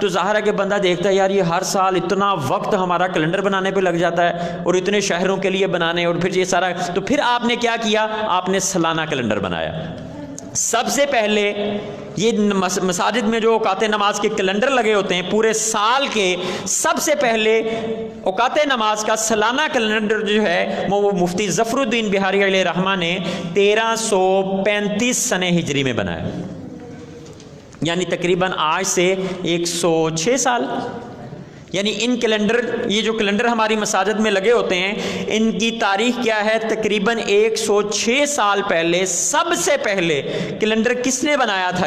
تو ظاہر ہے کہ بندہ دیکھتا ہے یار یہ ہر سال اتنا وقت ہمارا کیلنڈر بنانے پہ لگ جاتا ہے اور اتنے شہروں کے لیے بنانے، اور پھر یہ سارا، تو پھر آپ نے کیا کیا؟ آپ نے سالانہ کیلنڈر بنایا۔ سب سے پہلے یہ مساجد میں جو اوقات نماز کے کیلنڈر لگے ہوتے ہیں پورے سال کے، سب سے پہلے اوقات نماز کا سالانہ کیلنڈر جو ہے وہ مفتی ظفر الدین بہاری علیہ رحمہ نے 1335 سنے ہجری میں بنایا، یعنی تقریباً آج سے 106 سال۔ یعنی ان کیلنڈر، یہ جو کیلنڈر ہماری مساجد میں لگے ہوتے ہیں، ان کی تاریخ کیا ہے؟ تقریباً 106 سال پہلے سب سے پہلے کیلنڈر کس نے بنایا تھا؟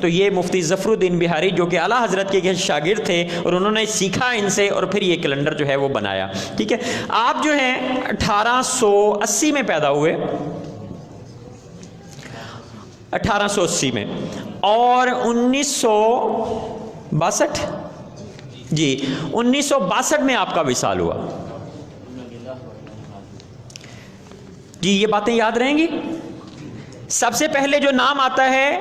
تو یہ مفتی ظفر الدین بہاری، جو کہ اعلیٰ حضرت کے شاگرد تھے، اور انہوں نے سیکھا ان سے، اور پھر یہ کیلنڈر جو ہے وہ بنایا۔ ٹھیک ہے، آپ جو ہیں 1880 میں پیدا ہوئے، 1880 میں، اور 1962 میں آپ کا وصال ہوا۔ جی یہ باتیں یاد رہیں گی۔ سب سے پہلے جو نام آتا ہے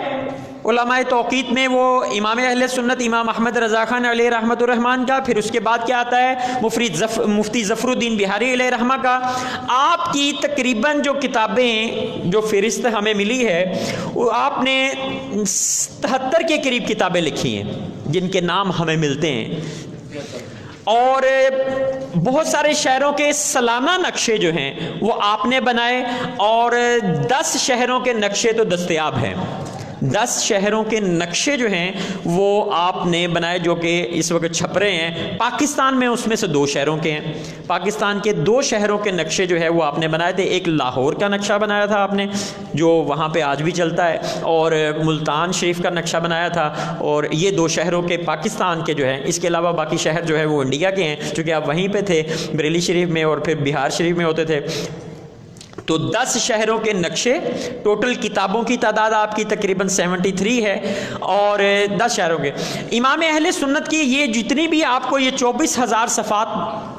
علماء توقیت میں وہ امام اہل سنت امام احمد رضا خان علیہ رحمۃ الرحمان کا، پھر اس کے بعد کیا آتا ہے؟ مفتی ظفر الدین بہاری علیہ رحمہ کا۔ آپ کی تقریباً جو کتابیں، جو فہرست ہمیں ملی ہے، وہ آپ نے 77 کے قریب کتابیں لکھی ہیں جن کے نام ہمیں ملتے ہیں، اور بہت سارے شہروں کے سالانہ نقشے جو ہیں وہ آپ نے بنائے، اور 10 شہروں کے نقشے تو دستیاب ہیں۔ 10 شہروں کے نقشے جو ہیں وہ آپ نے بنائے، جو کہ اس وقت چھپ رہے ہیں پاکستان میں، اس میں سے 2 شہروں کے ہیں۔ پاکستان کے 2 شہروں کے نقشے جو ہے وہ آپ نے بنائے تھے۔ ایک لاہور کا نقشہ بنایا تھا آپ نے، جو وہاں پہ آج بھی چلتا ہے، اور ملتان شریف کا نقشہ بنایا تھا، اور یہ 2 شہروں کے پاکستان کے جو ہیں۔ اس کے علاوہ باقی شہر جو ہے وہ انڈیا کے ہیں، چونکہ آپ وہیں پہ تھے بریلی شریف میں، اور پھر بہار شریف میں ہوتے تھے۔ تو 10 شہروں کے نقشے، ٹوٹل کتابوں کی تعداد آپ کی تقریباً 73 ہے، اور 10 شہروں کے۔ امام اہل سنت کی یہ جتنی بھی آپ کو یہ 24,000 صفحات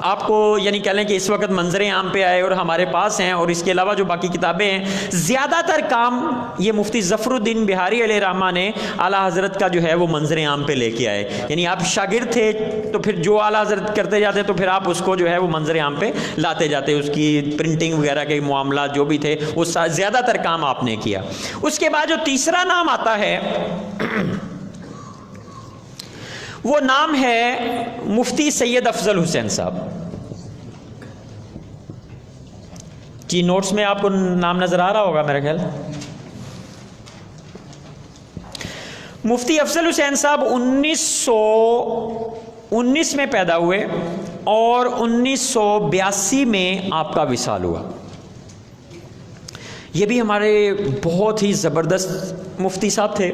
آپ کو، یعنی کہہ لیں کہ اس وقت منظر عام پہ آئے اور ہمارے پاس ہیں، اور اس کے علاوہ جو باقی کتابیں ہیں، زیادہ تر کام یہ مفتی ظفر الدین بہاری علیہ رحمہ نے اعلیٰ حضرت کا جو ہے وہ منظر عام پہ لے کے آئے۔ یعنی آپ شاگرد تھے تو پھر جو اعلیٰ حضرت کرتے جاتے تو پھر آپ اس کو جو ہے وہ منظر عام پہ لاتے جاتے، اس کی پرنٹنگ وغیرہ کے معاملات جو بھی تھے وہ زیادہ تر کام آپ نے کیا۔ اس کے بعد جو تیسرا نام آتا ہے وہ نام ہے مفتی سید افضل حسین صاحب۔ جی نوٹس میں آپ کو نام نظر آ رہا ہوگا میرا خیال۔ مفتی افضل حسین صاحب 1919 میں پیدا ہوئے، اور 1982 میں آپ کا وصال ہوا۔ یہ بھی ہمارے بہت ہی زبردست مفتی صاحب تھے،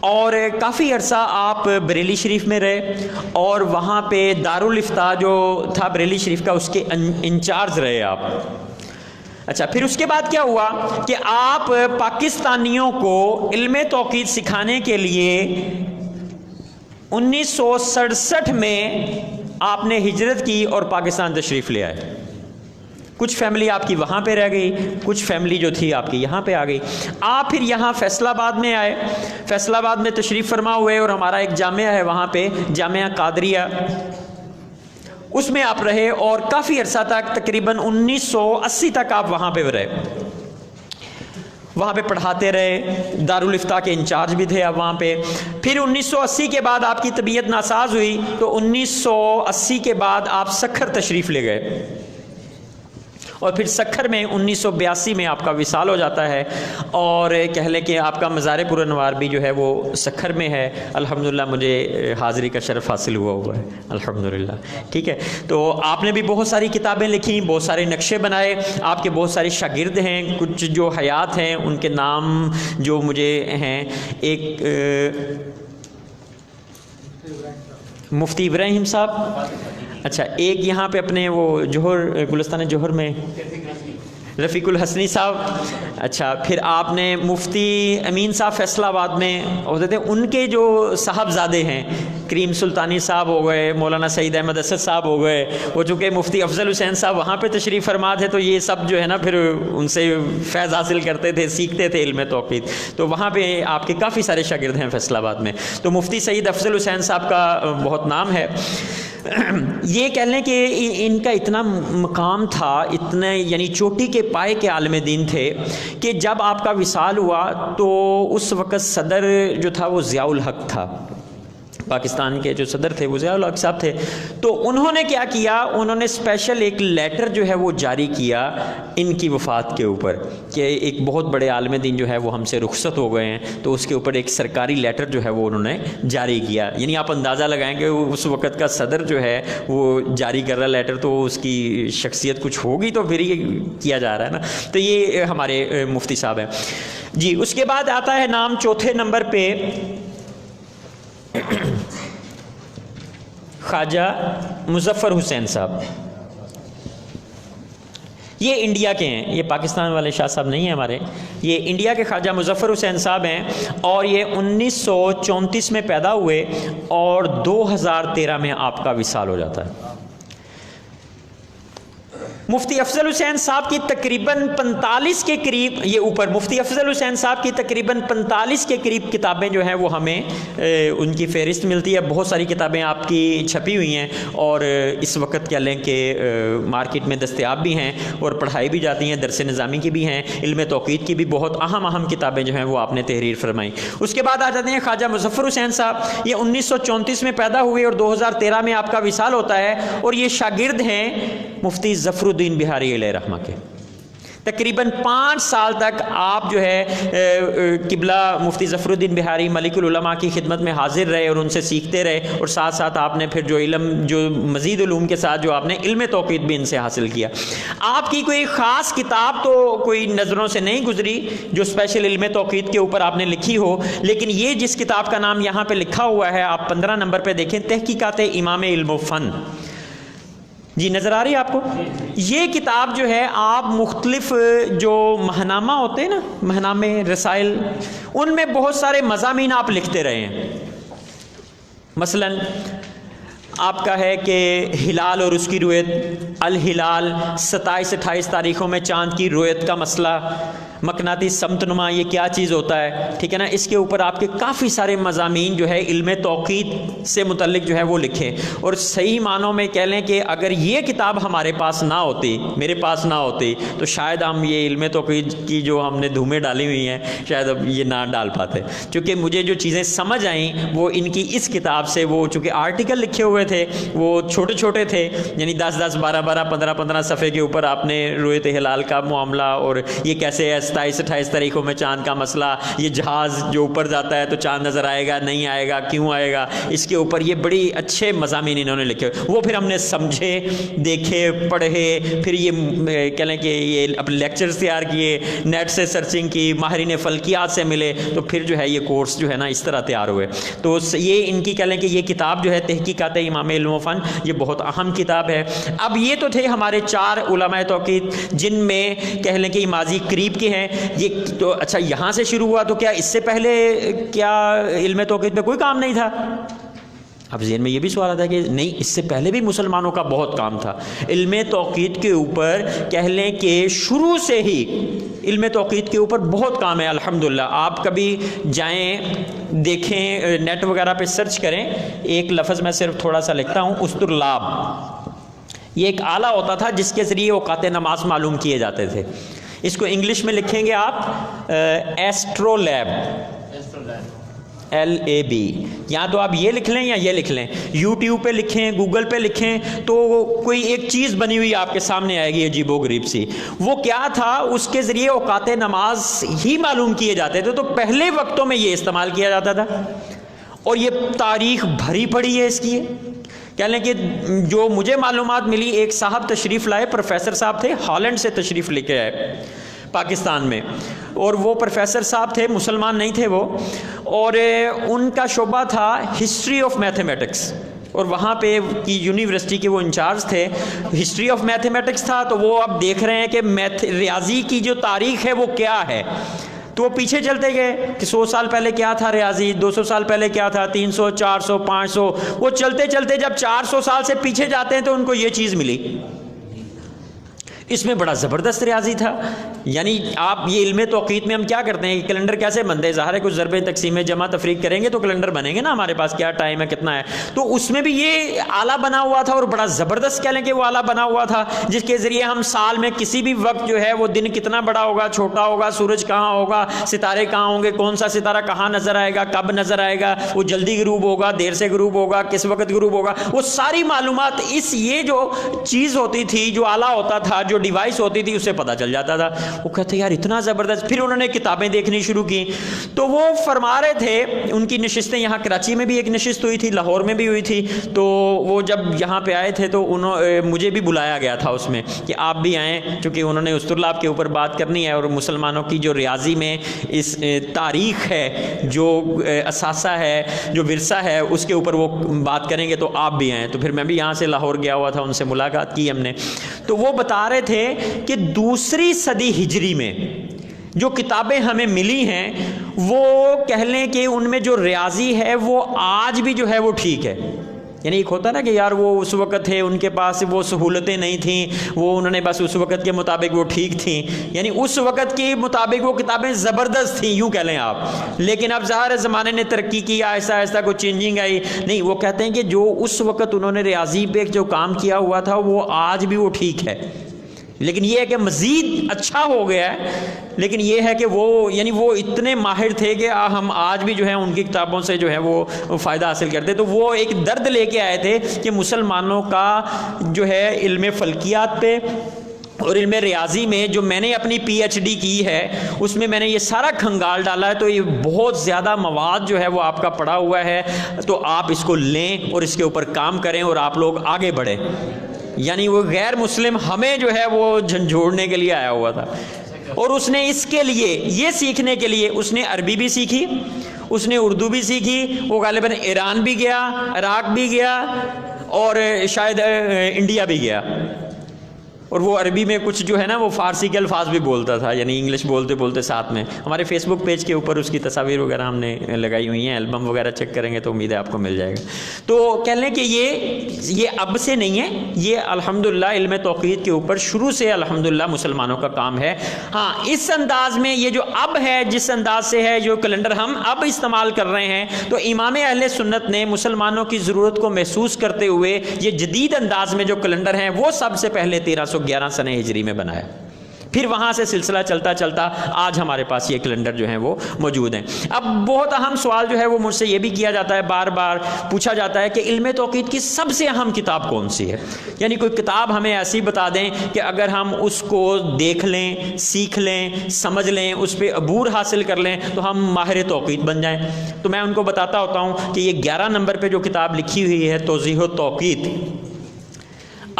اور کافی عرصہ آپ بریلی شریف میں رہے، اور وہاں پہ دارالافتاء جو تھا بریلی شریف کا، اس کے انچارج رہے آپ۔ اچھا، پھر اس کے بعد کیا ہوا کہ آپ پاکستانیوں کو علم توقیت سکھانے کے لیے 1967 میں آپ نے ہجرت کی اور پاکستان تشریف لے آئے۔ کچھ فیملی آپ کی وہاں پہ رہ گئی، کچھ فیملی جو تھی آپ کی یہاں پہ آ گئی۔ آپ پھر یہاں فیصل آباد میں آئے، فیصل آباد میں تشریف فرما ہوئے، اور ہمارا ایک جامعہ ہے وہاں پہ، جامعہ قادریہ، اس میں آپ رہے، اور کافی عرصہ تک تقریباً 1980 تک آپ وہاں پہ رہے، وہاں پہ پڑھاتے رہے، دارالافتاء کے انچارج بھی تھے آپ وہاں پہ۔ پھر 1980 کے بعد آپ کی طبیعت ناساز ہوئی، تو 1980 کے بعد آپ سکھر تشریف لے گئے، اور پھر سکھر میں 1982 میں آپ کا وصال ہو جاتا ہے، اور کہہ لیں کہ آپ کا مزار پرانوار بھی جو ہے وہ سکھر میں ہے۔ الحمدللہ مجھے حاضری کا شرف حاصل ہوا ہے الحمدللہ، ٹھیک ہے۔ تو آپ نے بھی بہت ساری کتابیں لکھی، بہت سارے نقشے بنائے، آپ کے بہت سارے شاگرد ہیں، کچھ جو حیات ہیں ان کے نام جو مجھے ہیں، ایک مفتی ابراہیم صاحب، اچھا ایک یہاں پہ اپنے وہ جوہر گلستان جوہر میں رفیق الحسنی صاحب، اچھا پھر آپ نے مفتی امین صاحب فیصل آباد میں ہوتے تھے، ان کے جو صاحبزادے ہیں کریم سلطانی صاحب ہو گئے، مولانا سعید احمد اسد صاحب ہو گئے، وہ چونکہ مفتی افضل حسین صاحب وہاں پہ تشریف فرما تھے، تو یہ سب جو ہے نا پھر ان سے فیض حاصل کرتے تھے، سیکھتے تھے علم توقید، تو وہاں پہ آپ کے کافی سارے شاگرد ہیں فیصل آباد میں۔ تو مفتی سعید افضل حسین صاحب کا بہت نام ہے۔ یہ کہہ لیں کہ ان کا اتنا مقام تھا، اتنے یعنی چوٹی کے پائے کے عالم دین تھے کہ جب آپ کا وصال ہوا تو اس وقت صدر جو تھا وہ ضیاء الحق تھا، پاکستان کے جو صدر تھے وہ ضیاء الحق صاحب تھے۔ تو انہوں نے کیا کیا، انہوں نے اسپیشل ایک لیٹر جو ہے وہ جاری کیا ان کی وفات کے اوپر کہ ایک بہت بڑے عالم دین جو ہے وہ ہم سے رخصت ہو گئے ہیں، تو اس کے اوپر ایک سرکاری لیٹر جو ہے وہ انہوں نے جاری کیا۔ یعنی آپ اندازہ لگائیں کہ اس وقت کا صدر جو ہے وہ جاری کر رہا لیٹر، تو اس کی شخصیت کچھ ہوگی تو پھر یہ کیا جا رہا ہے نا۔ تو یہ ہمارے مفتی صاحب ہیں جی۔ اس کے بعد آتا ہے نام چوتھے نمبر پہ خواجہ مظفر حسین صاحب، یہ انڈیا کے ہیں، یہ پاکستان والے شاہ صاحب نہیں ہیں ہمارے، یہ انڈیا کے خواجہ مظفر حسین صاحب ہیں، اور یہ 1934 میں پیدا ہوئے اور 2013 میں آپ کا وصال ہو جاتا ہے۔ مفتی افضل حسین صاحب کی تقریباً 45 کے قریب، یہ اوپر مفتی افضل حسین صاحب کی تقریباً 45 کے قریب کتابیں جو ہیں وہ ہمیں ان کی فہرست ملتی ہے۔ بہت ساری کتابیں آپ کی چھپی ہوئی ہیں اور اس وقت کہہ لیں کہ مارکیٹ میں دستیاب بھی ہیں اور پڑھائی بھی جاتی ہیں، درس نظامی کی بھی ہیں، علم توقید کی بھی بہت اہم کتابیں جو ہیں وہ آپ نے تحریر فرمائیں۔ اس کے بعد آ جاتے ہیں خواجہ مظفر حسین صاحب، یہ 1934 میں پیدا ہوئے اور 2013 میں آپ کا وصال ہوتا ہے، اور یہ شاگرد ہیں مفتی ظفر الدین بہاری علیہ رحمہ کے۔ تقریباً 5 سال تک آپ جو ہے قبلہ مفتی ظفر الدین بہاری ملک العلماء کی خدمت میں حاضر رہے اور ان سے سیکھتے رہے، اور ساتھ ساتھ آپ نے پھر جو علم، جو مزید علوم کے ساتھ جو آپ نے علم توقید بھی ان سے حاصل کیا۔ آپ کی کوئی خاص کتاب تو کوئی نظروں سے نہیں گزری جو اسپیشل علم توقید کے اوپر آپ نے لکھی ہو، لیکن یہ جس کتاب کا نام یہاں پہ لکھا ہوا ہے آپ 15 نمبر پہ دیکھیں، تحقیقات امام علم و فن، جی نظر آ رہی ہے آپ کو؟ یہ کتاب جو ہے آپ مختلف جو ماہنامہ ہوتے ہیں نا، ماہنامے رسائل، ان میں بہت سارے مضامین آپ لکھتے رہے ہیں۔ مثلاً آپ کا ہے کہ ہلال اور اس کی رویت، الہلال 27-28 تاریخوں میں چاند کی رویت کا مسئلہ، مقناطیس سمت نما یہ کیا چیز ہوتا ہے، ٹھیک ہے نا۔ اس کے اوپر آپ کے کافی سارے مضامین جو ہے علم توقید سے متعلق جو ہے وہ لکھے، اور صحیح معنوں میں کہہ لیں کہ اگر یہ کتاب ہمارے پاس نہ ہوتی، میرے پاس نہ ہوتی، تو شاید ہم یہ علم توقید کی جو ہم نے دھومیں ڈالی ہوئی ہیں شاید اب یہ نہ ڈال پاتے، چونکہ مجھے جو چیزیں سمجھ آئیں وہ ان کی اس کتاب سے، وہ چونکہ آرٹیکل لکھے ہوئے تھے وہ چھوٹے چھوٹے تھے، یعنی 10-10 12-12 15-15 صفحے کے اوپر آپ نے رویت ہلال کا معاملہ، اور یہ کیسے ہے 27-28 تاریخوں میں چاند کا مسئلہ، یہ جہاز جو اوپر جاتا ہے تو چاند نظر آئے گا نہیں آئے گا، کیوں آئے گا، اس کے اوپر یہ بڑی اچھے مضامین انہوں نے لکھے، وہ پھر ہم نے سمجھے، دیکھے، پڑھے، پھر یہ کہہ لیں کہ یہ اپنے لیکچرز تیار کیے، نیٹ سے سرچنگ کی، ماہرین فلکیات سے ملے، تو پھر جو ہے یہ کورس جو ہے نا اس طرح تیار ہوئے۔ تو یہ ان کی کہہ لیں کہ یہ کتاب جو ہے تحقیقات امام علم و فن، یہ بہت اہم کتاب ہے۔ اب یہ تو تھے ہمارے 4 علماء توقید جن میں کہہ لیں کہ ماضی قریب کے ہیں، یہ تو اچھا یہاں سے شروع ہوا، تو کیا اس سے پہلے کیا علم توقید پہ کوئی کام نہیں تھا؟ اب ذہن میں یہ بھی سوال آتا ہے کہ نہیں، اس سے پہلے بھی مسلمانوں کا بہت کام تھا علم توقید کے اوپر، کہہ لیں کہ شروع سے ہی علم توقید کے اوپر بہت کام ہے الحمدللہ۔ آپ کبھی جائیں دیکھیں، نیٹ وغیرہ پہ سرچ کریں، ایک لفظ میں صرف تھوڑا سا لکھتا ہوں، استرلاب، یہ ایک آلہ ہوتا تھا جس کے ذریعے اوقات نماز معلوم کیے جاتے تھے۔ اس کو انگلش میں لکھیں گے آپ ایسٹرو لیب، LAB. یا تو آپ یہ لکھ لیں یا یہ لکھ لیں, یوٹیوب پہ لکھیں, گوگل پہ لکھیں, تو کوئی ایک چیز بنی ہوئی آپ کے سامنے آئے گی عجیب و غریب سی. وہ کیا تھا, اس کے ذریعے اوقات نماز ہی معلوم کیے جاتے تھے. تو پہلے وقتوں میں یہ استعمال کیا جاتا تھا, اور یہ تاریخ بھری پڑی ہے اس کی. کہہ لیں کہ جو مجھے معلومات ملی, ایک صاحب تشریف لائے, پروفیسر صاحب تھے, ہالینڈ سے تشریف لے کے آئے پاکستان میں, اور وہ پروفیسر صاحب تھے, مسلمان نہیں تھے وہ, اور ان کا شعبہ تھا ہسٹری آف میتھمیٹکس, اور وہاں پہ کی یونیورسٹی کے وہ انچارج تھے, ہسٹری آف میتھمیٹکس تھا. تو وہ اب دیکھ رہے ہیں کہ ریاضی کی جو تاریخ ہے وہ کیا ہے. تو وہ پیچھے چلتے گئے کہ 100 سال پہلے کیا تھا ریاضی, 200 سال پہلے کیا تھا, 300, 400, 500. وہ چلتے چلتے جب 400 سال سے پیچھے جاتے ہیں تو ان کو یہ چیز ملی, اس میں بڑا زبردست ریاضی تھا. یعنی آپ یہ علم توقیت میں ہم کیا کرتے ہیں, کیلنڈر کیسے بنتے ہیں, ظاہر ہے کچھ ضربیں تقسیمیں جمع تفریق کریں گے تو کیلنڈر بنیں گے نا, ہمارے پاس کیا ٹائم ہے کتنا ہے. تو اس میں بھی یہ آلہ بنا ہوا تھا, اور بڑا زبردست کہہ لیں کہ وہ آلہ بنا ہوا تھا, جس کے ذریعے ہم سال میں کسی بھی وقت جو ہے وہ دن کتنا بڑا ہوگا, چھوٹا ہوگا, سورج کہاں ہوگا, ستارے کہاں ہوں گے, کون سا ستارہ کہاں نظر آئے گا, کب نظر آئے گا, وہ جلدی غروب ہوگا, دیر سے غروب ہوگا, کس وقت غروب ہوگا, وہ ساری معلومات اس یہ جو چیز ہوتی تھی, جو آلہ ہوتا تھا, جو ڈیوائس ہوتی تھی, اس سے پتہ چل جاتا تھا. وہ کہتے یار اتنا زبردست. پھر انہوں نے کتابیں دیکھنی شروع کی. تو وہ فرما رہے تھے, ان کی نشستیں یہاں کراچی میں بھی ایک نشست ہوئی تھی, لاہور میں بھی ہوئی تھی. تو وہ جب یہاں پہ آئے تھے تو مجھے بھی بلایا گیا تھا اس میں کہ آپ بھی آئیں, چونکہ انہوں نے استرلاب کے اوپر بات کرنی ہے, اور مسلمانوں کی جو ریاضی میں اس تاریخ ہے, جو اثاثہ ہے, جو ورثہ ہے, اس کے اوپر وہ بات کریں گے, تو آپ بھی آئیں. تو پھر میں بھی یہاں سے لاہور گیا ہوا تھا, ان سے ملاقات کی ہم نے. تو وہ بتا رہے تھے کہ 2 صدی ہجری میں جو کتابیں ہمیں ملی ہیں, وہ کہہ لیں کہ ان میں جو ریاضی ہے وہ آج بھی جو ہے وہ ٹھیک ہے. یعنی ایک ہوتا نا کہ یار وہ اس وقت تھے, ان کے پاس وہ سہولتیں نہیں تھیں, وہ انہوں نے بس اس وقت کے مطابق وہ ٹھیک تھیں, یعنی اس وقت کے مطابق وہ کتابیں زبردست تھیں یوں کہہ لیں آپ. لیکن اب ظاہر زمانے نے ترقی کی, آہستہ آہستہ کوئی چینجنگ آئی نہیں. وہ کہتے ہیں کہ جو اس وقت انہوں نے ریاضی پہ جو کام کیا ہوا تھا وہ آج بھی وہ ٹھیک ہے, لیکن یہ ہے کہ مزید اچھا ہو گیا ہے. لیکن یہ ہے کہ وہ یعنی وہ اتنے ماہر تھے کہ ہم آج بھی جو ہے ان کی کتابوں سے جو ہے وہ فائدہ حاصل کرتے. تو وہ ایک درد لے کے آئے تھے کہ مسلمانوں کا جو ہے علم فلکیات پہ اور علم ریاضی میں جو میں نے اپنی PhD کی ہے, اس میں میں نے یہ سارا کھنگال ڈالا ہے. تو یہ بہت زیادہ مواد جو ہے وہ آپ کا پڑا ہوا ہے, تو آپ اس کو لیں اور اس کے اوپر کام کریں اور آپ لوگ آگے بڑھیں. یعنی وہ غیر مسلم ہمیں جو ہے وہ جھنجھوڑنے کے لیے آیا ہوا تھا, اور اس نے اس کے لیے یہ سیکھنے کے لیے اس نے عربی بھی سیکھی, اس نے اردو بھی سیکھی. وہ غالباً ایران بھی گیا, عراق بھی گیا, اور شاید انڈیا بھی گیا. اور وہ عربی میں کچھ جو ہے نا وہ فارسی کے الفاظ بھی بولتا تھا, یعنی انگلش بولتے بولتے ساتھ میں. ہمارے فیس بک پیج کے اوپر اس کی تصاویر وغیرہ ہم نے لگائی ہوئی ہیں, البم وغیرہ چیک کریں گے تو امید ہے آپ کو مل جائے گا. تو کہہ لیں کہ یہ اب سے نہیں ہے, یہ الحمدللہ علم توقیت کے اوپر شروع سے الحمدللہ مسلمانوں کا کام ہے. ہاں اس انداز میں یہ جو اب ہے, جس انداز سے ہے جو کیلنڈر ہم اب استعمال کر رہے ہیں, تو امام اہل سنت نے مسلمانوں کی ضرورت کو محسوس کرتے ہوئے یہ جدید انداز میں جو کیلنڈر ہیں وہ سب سے پہلے 1311 سنہ ہجری میں بنایا. پھر وہاں سے سلسلہ چلتا چلتا آج ہمارے پاس یہ کیلنڈر جو ہیں وہ موجود ہیں. اب بہت اہم سوال جو ہے وہ مجھ سے یہ بھی کیا جاتا ہے, بار بار پوچھا جاتا ہے کہ علم توقیت کی سب سے اہم کتاب کون سی ہے. یعنی کوئی کتاب ہمیں ایسی بتا دیں کہ اگر ہم اس کو دیکھ لیں, سیکھ لیں, سمجھ لیں, اس پہ عبور حاصل کر لیں تو ہم ماہر توقیت بن جائیں. تو میں ان کو بتاتا ہوتا ہوں کہ یہ 11 نمبر پہ جو کتاب لکھی ہوئی ہے توضیح التوقیت,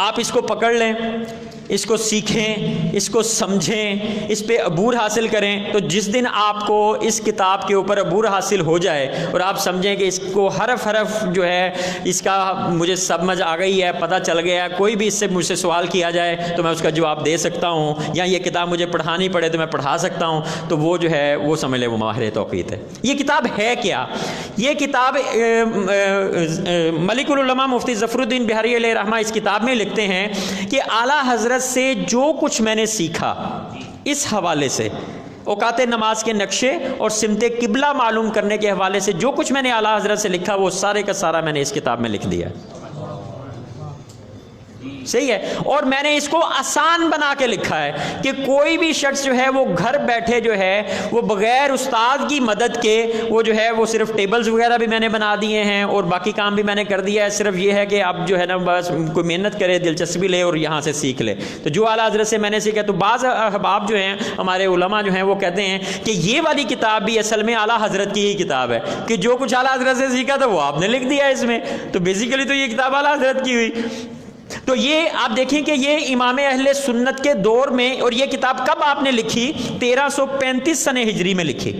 آپ اس کو پکڑ لیں, اس کو سیکھیں, اس کو سمجھیں, اس پہ عبور حاصل کریں. تو جس دن آپ کو اس کتاب کے اوپر عبور حاصل ہو جائے اور آپ سمجھیں کہ اس کو حرف حرف جو ہے اس کا مجھے سمجھ آ گئی ہے, پتہ چل گیا, کوئی بھی اس سے مجھ سے سوال کیا جائے تو میں اس کا جواب دے سکتا ہوں, یا یہ کتاب مجھے پڑھانی پڑے تو میں پڑھا سکتا ہوں, تو وہ جو ہے وہ سمجھ لیں وہ ماہر توقیت ہے. یہ کتاب ہے کیا؟ یہ کتاب ملک العلماء مفتی ظفر الدین بہاری علیہ رحمہ اس کتاب میں لکھتے ہیں کہ اعلیٰ حضرت سے جو کچھ میں نے سیکھا اس حوالے سے, اوقات نماز کے نقشے اور سمت قبلہ معلوم کرنے کے حوالے سے جو کچھ میں نے اعلیٰ حضرت سے لکھا وہ سارے کا سارا میں نے اس کتاب میں لکھ دیا. صحیح ہے. اور میں نے اس کو آسان بنا کے لکھا ہے کہ کوئی بھی شخص جو ہے وہ گھر بیٹھے جو ہے وہ بغیر استاد کی مدد کے وہ جو ہے وہ صرف ٹیبلز وغیرہ بھی میں نے بنا دیے ہیں اور باقی کام بھی میں نے کر دیا ہے. صرف یہ ہے کہ اب جو ہے نا بس کوئی محنت کرے, دلچسپی لے اور یہاں سے سیکھ لے. تو جو اعلیٰ حضرت سے میں نے سیکھا, تو بعض احباب جو ہیں ہمارے علماء جو ہیں وہ کہتے ہیں کہ یہ والی کتاب بھی اصل میں اعلیٰ حضرت کی ہی کتاب ہے, کہ جو کچھ اعلیٰ حضرت سے سیکھا تھا وہ آپ نے لکھ دیا اس میں. تو بیسیکلی تو یہ کتاب اعلیٰ حضرت کی ہوئی. تو یہ آپ دیکھیں کہ یہ امام اہل سنت کے دور میں, اور یہ کتاب کب آپ نے لکھی؟ 1335 سنہ ہجری میں لکھی,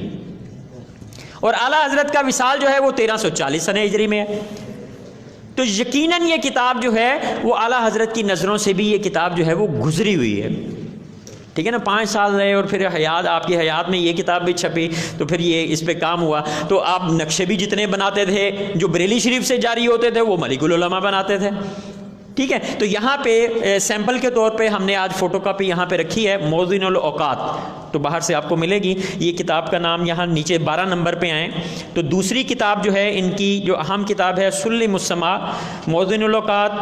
اور اعلیٰ حضرت کا وصال جو ہے وہ 1340 سنہ ہجری میں ہے. تو یقیناً یہ کتاب جو ہے وہ اعلیٰ حضرت کی نظروں سے بھی یہ کتاب جو ہے وہ گزری ہوئی ہے. ٹھیک ہے نا, 5 سال رہے اور پھر حیات, آپ کی حیات میں یہ کتاب بھی چھپی, تو پھر یہ اس پہ کام ہوا. تو آپ نقشے بھی جتنے بناتے تھے جو بریلی شریف سے جاری ہوتے تھے وہ ملک العلماء بناتے تھے. ٹھیک ہے, تو یہاں پہ سیمپل کے طور پہ ہم نے آج فوٹو کاپی یہاں پہ رکھی ہے, موزن الاوقات, تو باہر سے آپ کو ملے گی. یہ کتاب کا نام یہاں نیچے 12 نمبر پہ آئیں. تو دوسری کتاب جو ہے ان کی جو اہم کتاب ہے سلم السماء, موزن الاوقات,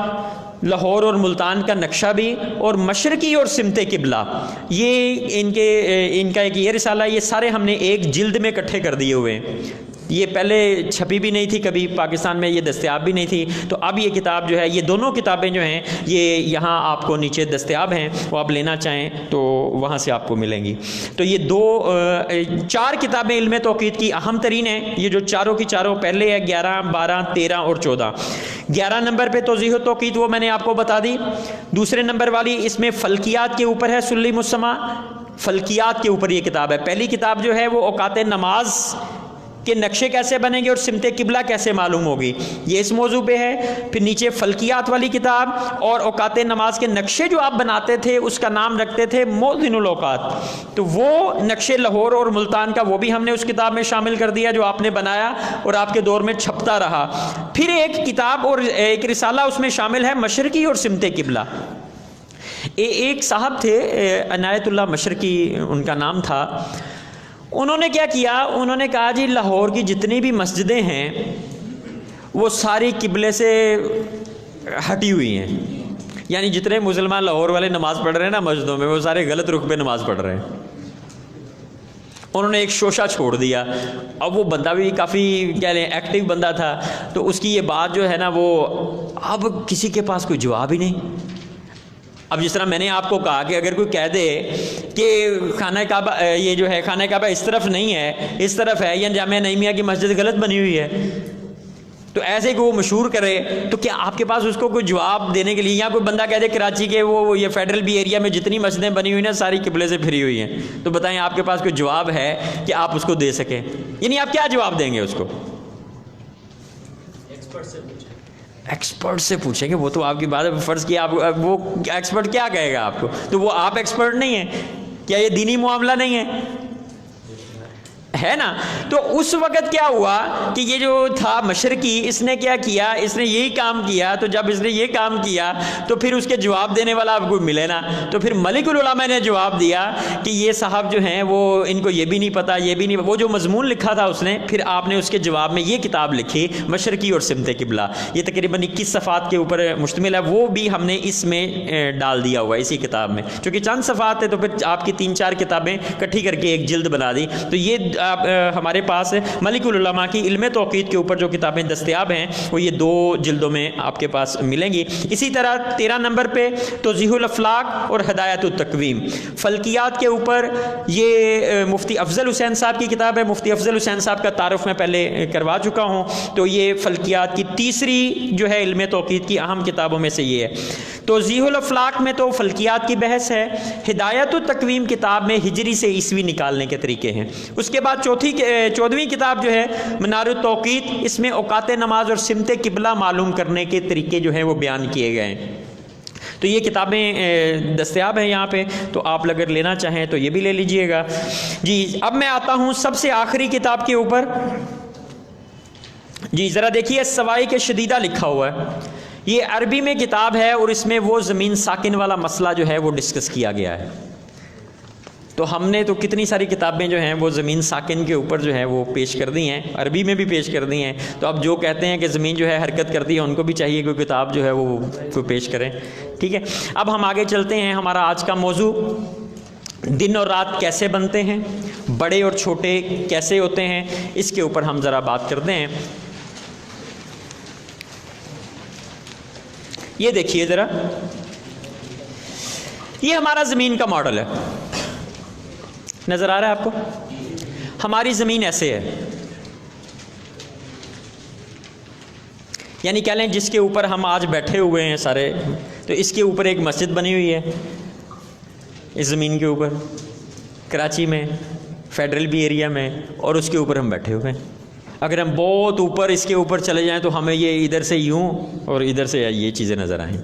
لاہور اور ملتان کا نقشہ بھی, اور مشرقی اور سمت قبلہ, یہ ان کا ایک یہ رسالہ. یہ سارے ہم نے ایک جلد میں اکٹھے کر دیے ہوئے ہیں. یہ پہلے چھپی بھی نہیں تھی کبھی پاکستان میں, یہ دستیاب بھی نہیں تھی. تو اب یہ کتاب جو ہے, یہ دونوں کتابیں جو ہیں یہ یہاں آپ کو نیچے دستیاب ہیں, وہ آپ لینا چاہیں تو وہاں سے آپ کو ملیں گی. تو یہ 4 کتابیں علم توقیت کی اہم ترین ہیں. یہ جو چاروں کی چاروں پہلے ہے 11, 12, 13 اور 14. 11 نمبر پہ توضیح التوقیت وہ میں نے آپ کو بتا دی. دوسرے نمبر والی اس میں فلکیات کے اوپر ہے سلم السماء, فلکیات کے اوپر یہ کتاب ہے. پہلی کتاب جو ہے وہ اوقات نماز کہ نقشے کیسے بنیں گے اور سمت قبلہ کیسے معلوم ہوگی, یہ اس موضوع پہ ہے. پھر نیچے فلکیات والی کتاب اور اوقات نماز کے نقشے جو آپ بناتے تھے اس کا نام رکھتے تھے موزن الاوقات, تو وہ نقشے لاہور اور ملتان کا وہ بھی ہم نے اس کتاب میں شامل کر دیا جو آپ نے بنایا اور آپ کے دور میں چھپتا رہا. پھر ایک کتاب اور ایک رسالہ اس میں شامل ہے مشرقی اور سمت قبلہ. ایک صاحب تھے عنایت اللہ مشرقی ان کا نام تھا. انہوں نے کیا کیا, انہوں نے کہا جی لاہور کی جتنی بھی مسجدیں ہیں وہ ساری قبلے سے ہٹی ہوئی ہیں, یعنی جتنے مسلمان لاہور والے نماز پڑھ رہے ہیں نا مسجدوں میں وہ سارے غلط رخ پہ نماز پڑھ رہے ہیں. انہوں نے ایک شوشہ چھوڑ دیا. اب وہ بندہ بھی کافی کہہ لیں ایکٹیو بندہ تھا, تو اس کی یہ بات جو ہے نا وہ اب کسی کے پاس کوئی جواب ہی نہیں. اب جس طرح میں نے آپ کو کہا کہ اگر کوئی کہہ دے کہ خانہ کعبہ یہ جو ہے خانہ کعبہ اس طرف نہیں ہے اس طرف ہے, یا جامعہ نعیمیہ کی مسجد غلط بنی ہوئی ہے, تو ایسے کہ وہ مشہور کرے, تو کیا آپ کے پاس اس کو کوئی جواب دینے کے لیے, یا کوئی بندہ کہہ دے کراچی کے وہ یہ فیڈرل بی ایریا میں جتنی مسجدیں بنی ہوئی نا ساری قبلے سے پھری ہوئی ہیں, تو بتائیں آپ کے پاس کوئی جواب ہے کہ آپ اس کو دے سکیں؟ یعنی آپ کیا جواب دیں گے اس کو؟ ایکسپرٹ سے پوچھیں گے, وہ تو آپ کی بات ہے. فرض کیا آپ وہ ایکسپرٹ کیا کہے گا آپ کو, تو وہ آپ ایکسپرٹ نہیں ہیں. کیا یہ دینی معاملہ نہیں ہے نا؟ تو اس وقت کیا ہوا کہ یہ جو تھا مشرقی, اس نے کیا کیا, اس نے یہی کام کیا. تو جب اس نے یہ کام کیا تو پھر اس کے جواب دینے والا آپ کو ملے نا. تو پھر ملک العلماء نے جواب دیا کہ یہ صاحب جو ہیں وہ ان کو یہ بھی نہیں پتا, یہ بھی نہیں, وہ جو مضمون لکھا تھا اس نے, پھر آپ نے اس کے جواب میں یہ کتاب لکھی مشرقی اور سمت قبلہ. یہ تقریباً 21 صفحات کے اوپر مشتمل ہے. وہ بھی ہم نے اس میں ڈال دیا ہوا ہے اسی کتاب میں, چونکہ چند صفحات ہے تو پھر آپ کی 3-4 کتابیں اکٹھی کر کے ایک جلد بنا دی. تو یہ ہمارے پاس ملک العلماء کی علم توقیت کے اوپر جو کتابیں دستیاب ہیں وہ یہ 2 جلدوں میں آپ کے پاس ملیں گی. اسی طرح 13 نمبر پہ توضیح الافلاق اور ہدایت التقویم, فلکیات کے اوپر یہ مفتی افضل حسین صاحب کی کتاب ہے. مفتی افضل حسین صاحب کا تعارف میں پہلے کروا چکا ہوں. تو یہ فلکیات کی تیسری جو ہے علم توقیت کی اہم کتابوں میں سے یہ ہے. توضیح الافلاق میں تو فلکیات کی بحث ہے. ہدایت التقویم کتاب میں ہجری سے عیسوی نکالنے کے طریقے ہیں. اس کے بعد 14ویں کتاب جو ہے منار التوقیت, اس میں اوقات نماز اور سمت قبلہ معلوم کرنے کے طریقے جو ہیں وہ بیان کیے گئے ہیں. تو یہ کتابیں دستیاب ہیں یہاں پہ, تو آپ اگر لینا چاہیں تو یہ بھی لے لیجئے گا. جی اب میں آتا ہوں سب سے آخری کتاب کے اوپر. جی ذرا دیکھیے سوائی کے شدیدہ لکھا ہوا ہے. یہ عربی میں کتاب ہے اور اس میں وہ زمین ساکن والا مسئلہ جو ہے وہ ڈسکس کیا گیا ہے. تو ہم نے تو کتنی ساری کتابیں جو ہیں وہ زمین ساکن کے اوپر جو ہے وہ پیش کر دی ہیں، عربی میں بھی پیش کر دی ہیں. تو اب جو کہتے ہیں کہ زمین جو ہے حرکت کرتی ہے ان کو بھی چاہیے کوئی کتاب جو ہے وہ کوئی پیش کریں. ٹھیک ہے، اب ہم آگے چلتے ہیں. ہمارا آج کا موضوع دن اور رات کیسے بنتے ہیں، بڑے اور چھوٹے کیسے ہوتے ہیں، اس کے اوپر ہم ذرا بات کرتے ہیں. یہ دیکھیے ذرا، یہ ہمارا زمین کا ماڈل ہے، نظر آ رہا ہے آپ کو؟ ہماری زمین ایسے ہے، یعنی کہہ لیں جس کے اوپر ہم آج بیٹھے ہوئے ہیں سارے، تو اس کے اوپر ایک مسجد بنی ہوئی ہے اس زمین کے اوپر، کراچی میں، فیڈرل بھی ایریا میں، اور اس کے اوپر ہم بیٹھے ہوئے ہیں. اگر ہم بہت اوپر اس کے اوپر چلے جائیں تو ہمیں یہ ادھر سے یوں اور ادھر سے یہ چیزیں نظر آئیں.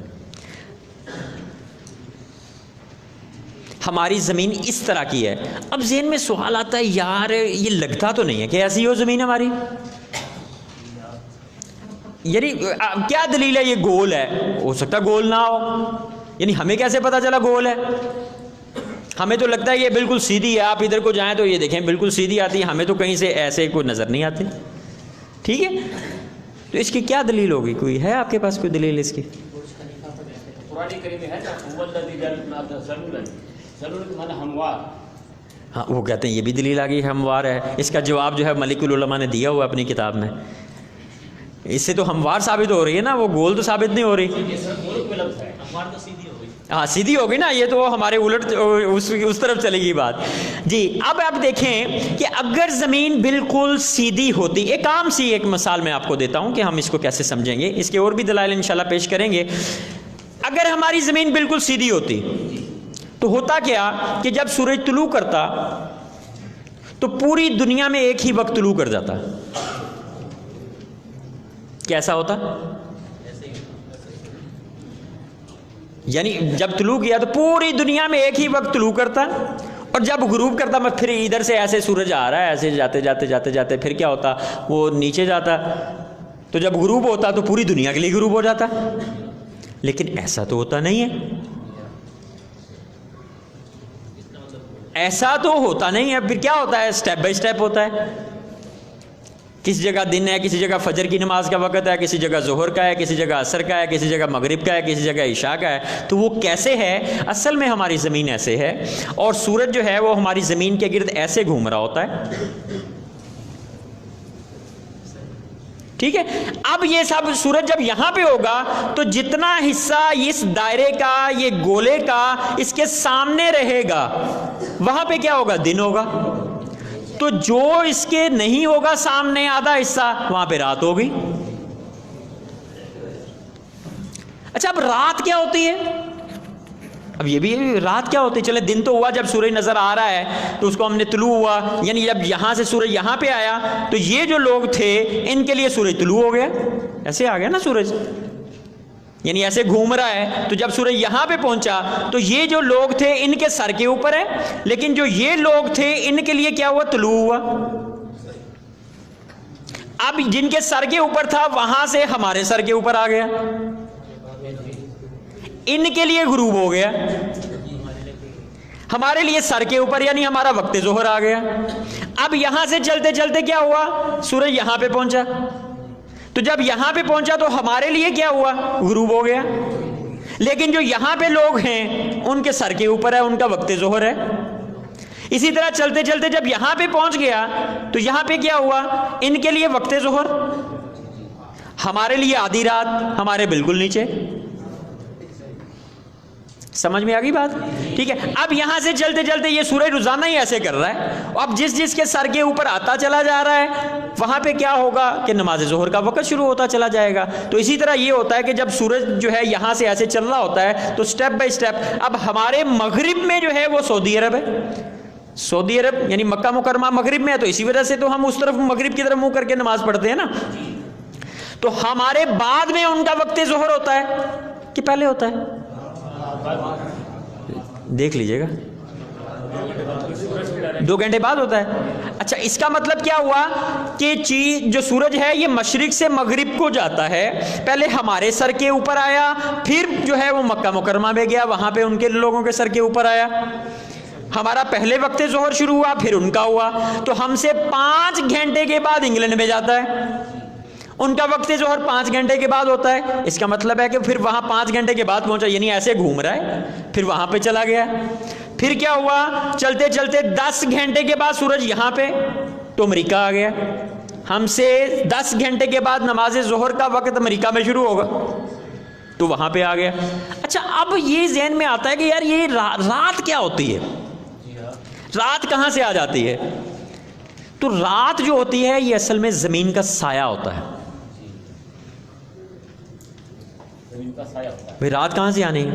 ہماری زمین اس طرح کی ہے. اب ذہن میں سوال آتا ہے، یار یہ لگتا تو نہیں ہے کہ ایسی ہو زمین ہماری؟ یعنی کیا دلیل ہے یہ گول ہے؟ ہو سکتا گول نہ ہو، یعنی ہمیں کیسے پتا چلا گول ہے؟ ہمیں تو لگتا ہے یہ بالکل سیدھی ہے، آپ ادھر کو جائیں تو یہ دیکھیں بالکل سیدھی آتی ہے، ہمیں تو کہیں سے ایسے کوئی نظر نہیں آتی. ٹھیک ہے، تو اس کی کیا دلیل ہوگی؟ کوئی ہے آپ کے پاس کوئی دلیل اس کی؟ ہاں، وہ کہتے ہیں یہ بھی دلیل آ گئی ہموار ہے. اس کا جواب جو ہے ملک العلماء نے دیا ہوا اپنی کتاب میں. اس سے تو ہموار ثابت ہو رہی ہے نا، وہ گول تو ثابت نہیں ہو رہی. ہاں سیدھی ہوگی نا، یہ تو ہمارے الٹ اس طرف چلے گی بات. جی اب آپ دیکھیں کہ اگر زمین بالکل سیدھی ہوتی، ایک عام سی ایک مثال میں آپ کو دیتا ہوں کہ ہم اس کو کیسے سمجھیں گے، اس کے اور بھی دلائل انشاءاللہ پیش کریں گے. اگر ہماری زمین بالکل سیدھی ہوتی تو ہوتا کیا کہ جب سورج طلوع کرتا تو پوری دنیا میں ایک ہی وقت طلوع کر جاتا. کیسا ہوتا؟ یعنی جب طلوع کیا تو پوری دنیا میں ایک ہی وقت طلوع کرتا، اور جب غروب کرتا میں پھر ادھر سے ایسے سورج آ رہا ہے، ایسے جاتے جاتے جاتے جاتے پھر کیا ہوتا، وہ نیچے جاتا. تو جب غروب ہوتا تو پوری دنیا کے لیے غروب ہو جاتا. لیکن ایسا تو ہوتا نہیں ہے، ایسا تو ہوتا نہیں ہے. پھر کیا ہوتا ہے؟ سٹیپ بائی سٹیپ ہوتا ہے. کسی جگہ دن ہے، کسی جگہ فجر کی نماز کا وقت ہے، کسی جگہ ظہر کا ہے، کسی جگہ عصر کا ہے، کسی جگہ مغرب کا ہے، کسی جگہ عشاء کا ہے. تو وہ کیسے ہے؟ اصل میں ہماری زمین ایسے ہے، اور سورج جو ہے وہ ہماری زمین کے گرد ایسے گھوم رہا ہوتا ہے. ٹھیک ہے، اب یہ سب سورج جب یہاں پہ ہوگا تو جتنا حصہ اس دائرے کا، یہ گولے کا اس کے سامنے رہے گا، وہاں پہ کیا ہوگا؟ دن ہوگا. تو جو اس کے نہیں ہوگا سامنے آدھا حصہ، وہاں پہ رات ہوگی. اچھا اب رات کیا ہوتی ہے؟ اب یہ بھی رات کیا ہوتی ہے؟ چلے دن تو ہوا جب سورج نظر آ رہا ہے تو اس کو ہم نے طلوع ہوا، یعنی جب یہاں سے سورج یہاں پہ آیا تو یہ جو لوگ تھے ان کے لیے سورج طلوع ہو گیا. ایسے آ گیا نا سورج، یعنی ایسے گھوم رہا ہے. تو جب سورج یہاں پہ پہنچا تو یہ جو لوگ تھے ان کے سر کے اوپر ہے، لیکن جو یہ لوگ تھے ان کے لیے کیا ہوا؟ طلوع ہوا. اب جن کے سر کے اوپر تھا وہاں سے ہمارے سر کے اوپر آ گیا، ان کے لیے غروب ہو گیا. ہمارے لیے سر کے اوپر، یعنی ہمارا وقت ظہر آ گیا. اب یہاں سے چلتے چلتے کیا ہوا؟ سورج یہاں پہ پہنچا. تو جب یہاں پہ پہنچا تو ہمارے لیے کیا ہوا؟ غروب ہو گیا. لیکن جو یہاں پہ لوگ ہیں ان کے سر کے اوپر ہے، ان کا وقت ظہر ہے. اسی طرح چلتے چلتے جب یہاں پہ پہنچ گیا تو یہاں پہ کیا ہوا؟ ان کے لیے وقت ظہر، ہمارے لیے آدھی رات، ہمارے بالکل نیچے. سمجھ میں آ گئی بات؟ ٹھیک ہے، اب یہاں سے چلتے چلتے یہ سورج روزانہ ہی ایسے کر رہا ہے. اب جس کے سر کے اوپر آتا چلا جا رہا ہے وہاں پہ کیا ہوگا کہ نماز ظہر کا وقت شروع ہوتا چلا جائے گا. تو اسی طرح یہ ہوتا ہے کہ جب سورج جو ہے یہاں سے ایسے چل رہا ہوتا ہے تو سٹیپ بائی سٹیپ اب ہمارے مغرب میں جو ہے وہ سعودی عرب ہے. سعودی عرب یعنی مکہ مکرمہ مغرب میں ہے، تو اسی وجہ سے تو ہم اس طرف مغرب کی طرف منہ کر کے نماز پڑھتے ہیں نا. تو ہمارے بعد میں ان کا وقت ظہر ہوتا ہے کہ پہلے ہوتا ہے؟ دیکھ لیجئے گا، 2 گھنٹے بعد ہوتا ہے. اچھا اس کا مطلب کیا ہوا کہ جو سورج ہے یہ مشرق سے مغرب کو جاتا ہے، پہلے ہمارے سر کے اوپر آیا، پھر جو ہے وہ مکہ مکرمہ میں گیا، وہاں پہ ان کے لوگوں کے سر کے اوپر آیا. ہمارا پہلے وقت ظہر شروع ہوا پھر ان کا ہوا، تو ہم سے 5 گھنٹے کے بعد انگلینڈ میں جاتا ہے، ان کا وقت ظہر 5 گھنٹے کے بعد ہوتا ہے، اس کا مطلب ہے کہ پھر وہاں 5 گھنٹے کے بعد پہنچا، یعنی ایسے گھوم رہا ہے، پھر وہاں پہ چلا گیا، پھر کیا ہوا، چلتے چلتے 10 گھنٹے کے بعد سورج یہاں پہ، تو امریکہ آ گیا، ہم سے 10 گھنٹے کے بعد نماز ظہر کا وقت امریکہ میں شروع ہوگا، تو وہاں پہ آ گیا۔ اچھا اب یہ ذہن میں آتا ہے کہ یار یہ رات کیا ہوتی ہے، رات کہاں سے آ جاتی ہے؟ تو رات جو ہوتی ہے یہ اصل میں زمین کا سایہ ہوتا ہے۔ بھئی رات کہاں سے آنی ہے؟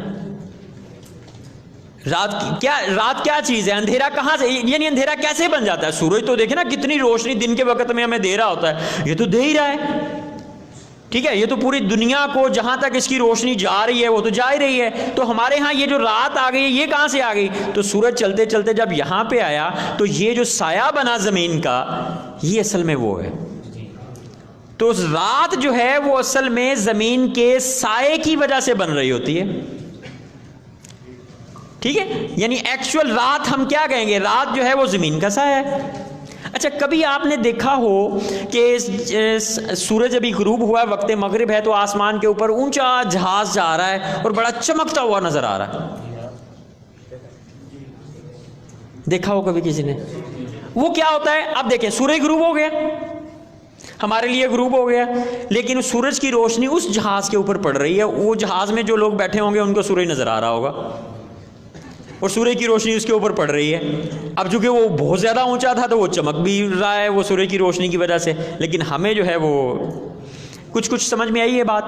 رات کیا چیز ہے؟ اندھیرا کہاں سے، یعنی اندھیرا کیسے بن جاتا ہے؟ سورج تو دیکھیں نا کتنی روشنی دن کے وقت میں ہمیں دے رہا ہوتا ہے، یہ تو دے ہی رہا ہے، ٹھیک ہے، یہ تو پوری دنیا کو جہاں تک اس کی روشنی جا رہی ہے وہ تو جا ہی رہی ہے۔ تو ہمارے ہاں یہ جو رات آ گئی یہ کہاں سے آ گئی؟ تو سورج چلتے چلتے جب یہاں پہ آیا تو یہ جو سایہ بنا زمین کا یہ اصل میں وہ ہے۔ تو رات جو ہے وہ اصل میں زمین کے سائے کی وجہ سے بن رہی ہوتی ہے، ٹھیک ہے، یعنی ایکچوئل رات ہم کیا کہیں گے؟ رات جو ہے وہ زمین کا سایہ ہے۔ اچھا کبھی آپ نے دیکھا ہو کہ سورج ابھی غروب ہوا ہے، وقت مغرب ہے، تو آسمان کے اوپر اونچا جہاز جا رہا ہے اور بڑا چمکتا ہوا نظر آ رہا ہے، دیکھا ہو کبھی کسی نے؟ وہ کیا ہوتا ہے؟ اب دیکھیں سورج غروب ہو گیا، ہمارے لیے غروب ہو گیا، لیکن اس سورج کی روشنی اس جہاز کے اوپر پڑ رہی ہے، وہ جہاز میں جو لوگ بیٹھے ہوں گے ان کو سورج نظر آ رہا ہوگا اور سورج کی روشنی اس کے اوپر پڑ رہی ہے۔ اب چونکہ وہ بہت زیادہ اونچا تھا تو وہ چمک بھی رہا ہے وہ سورج کی روشنی کی وجہ سے، لیکن ہمیں جو ہے وہ کچھ سمجھ میں آئی یہ بات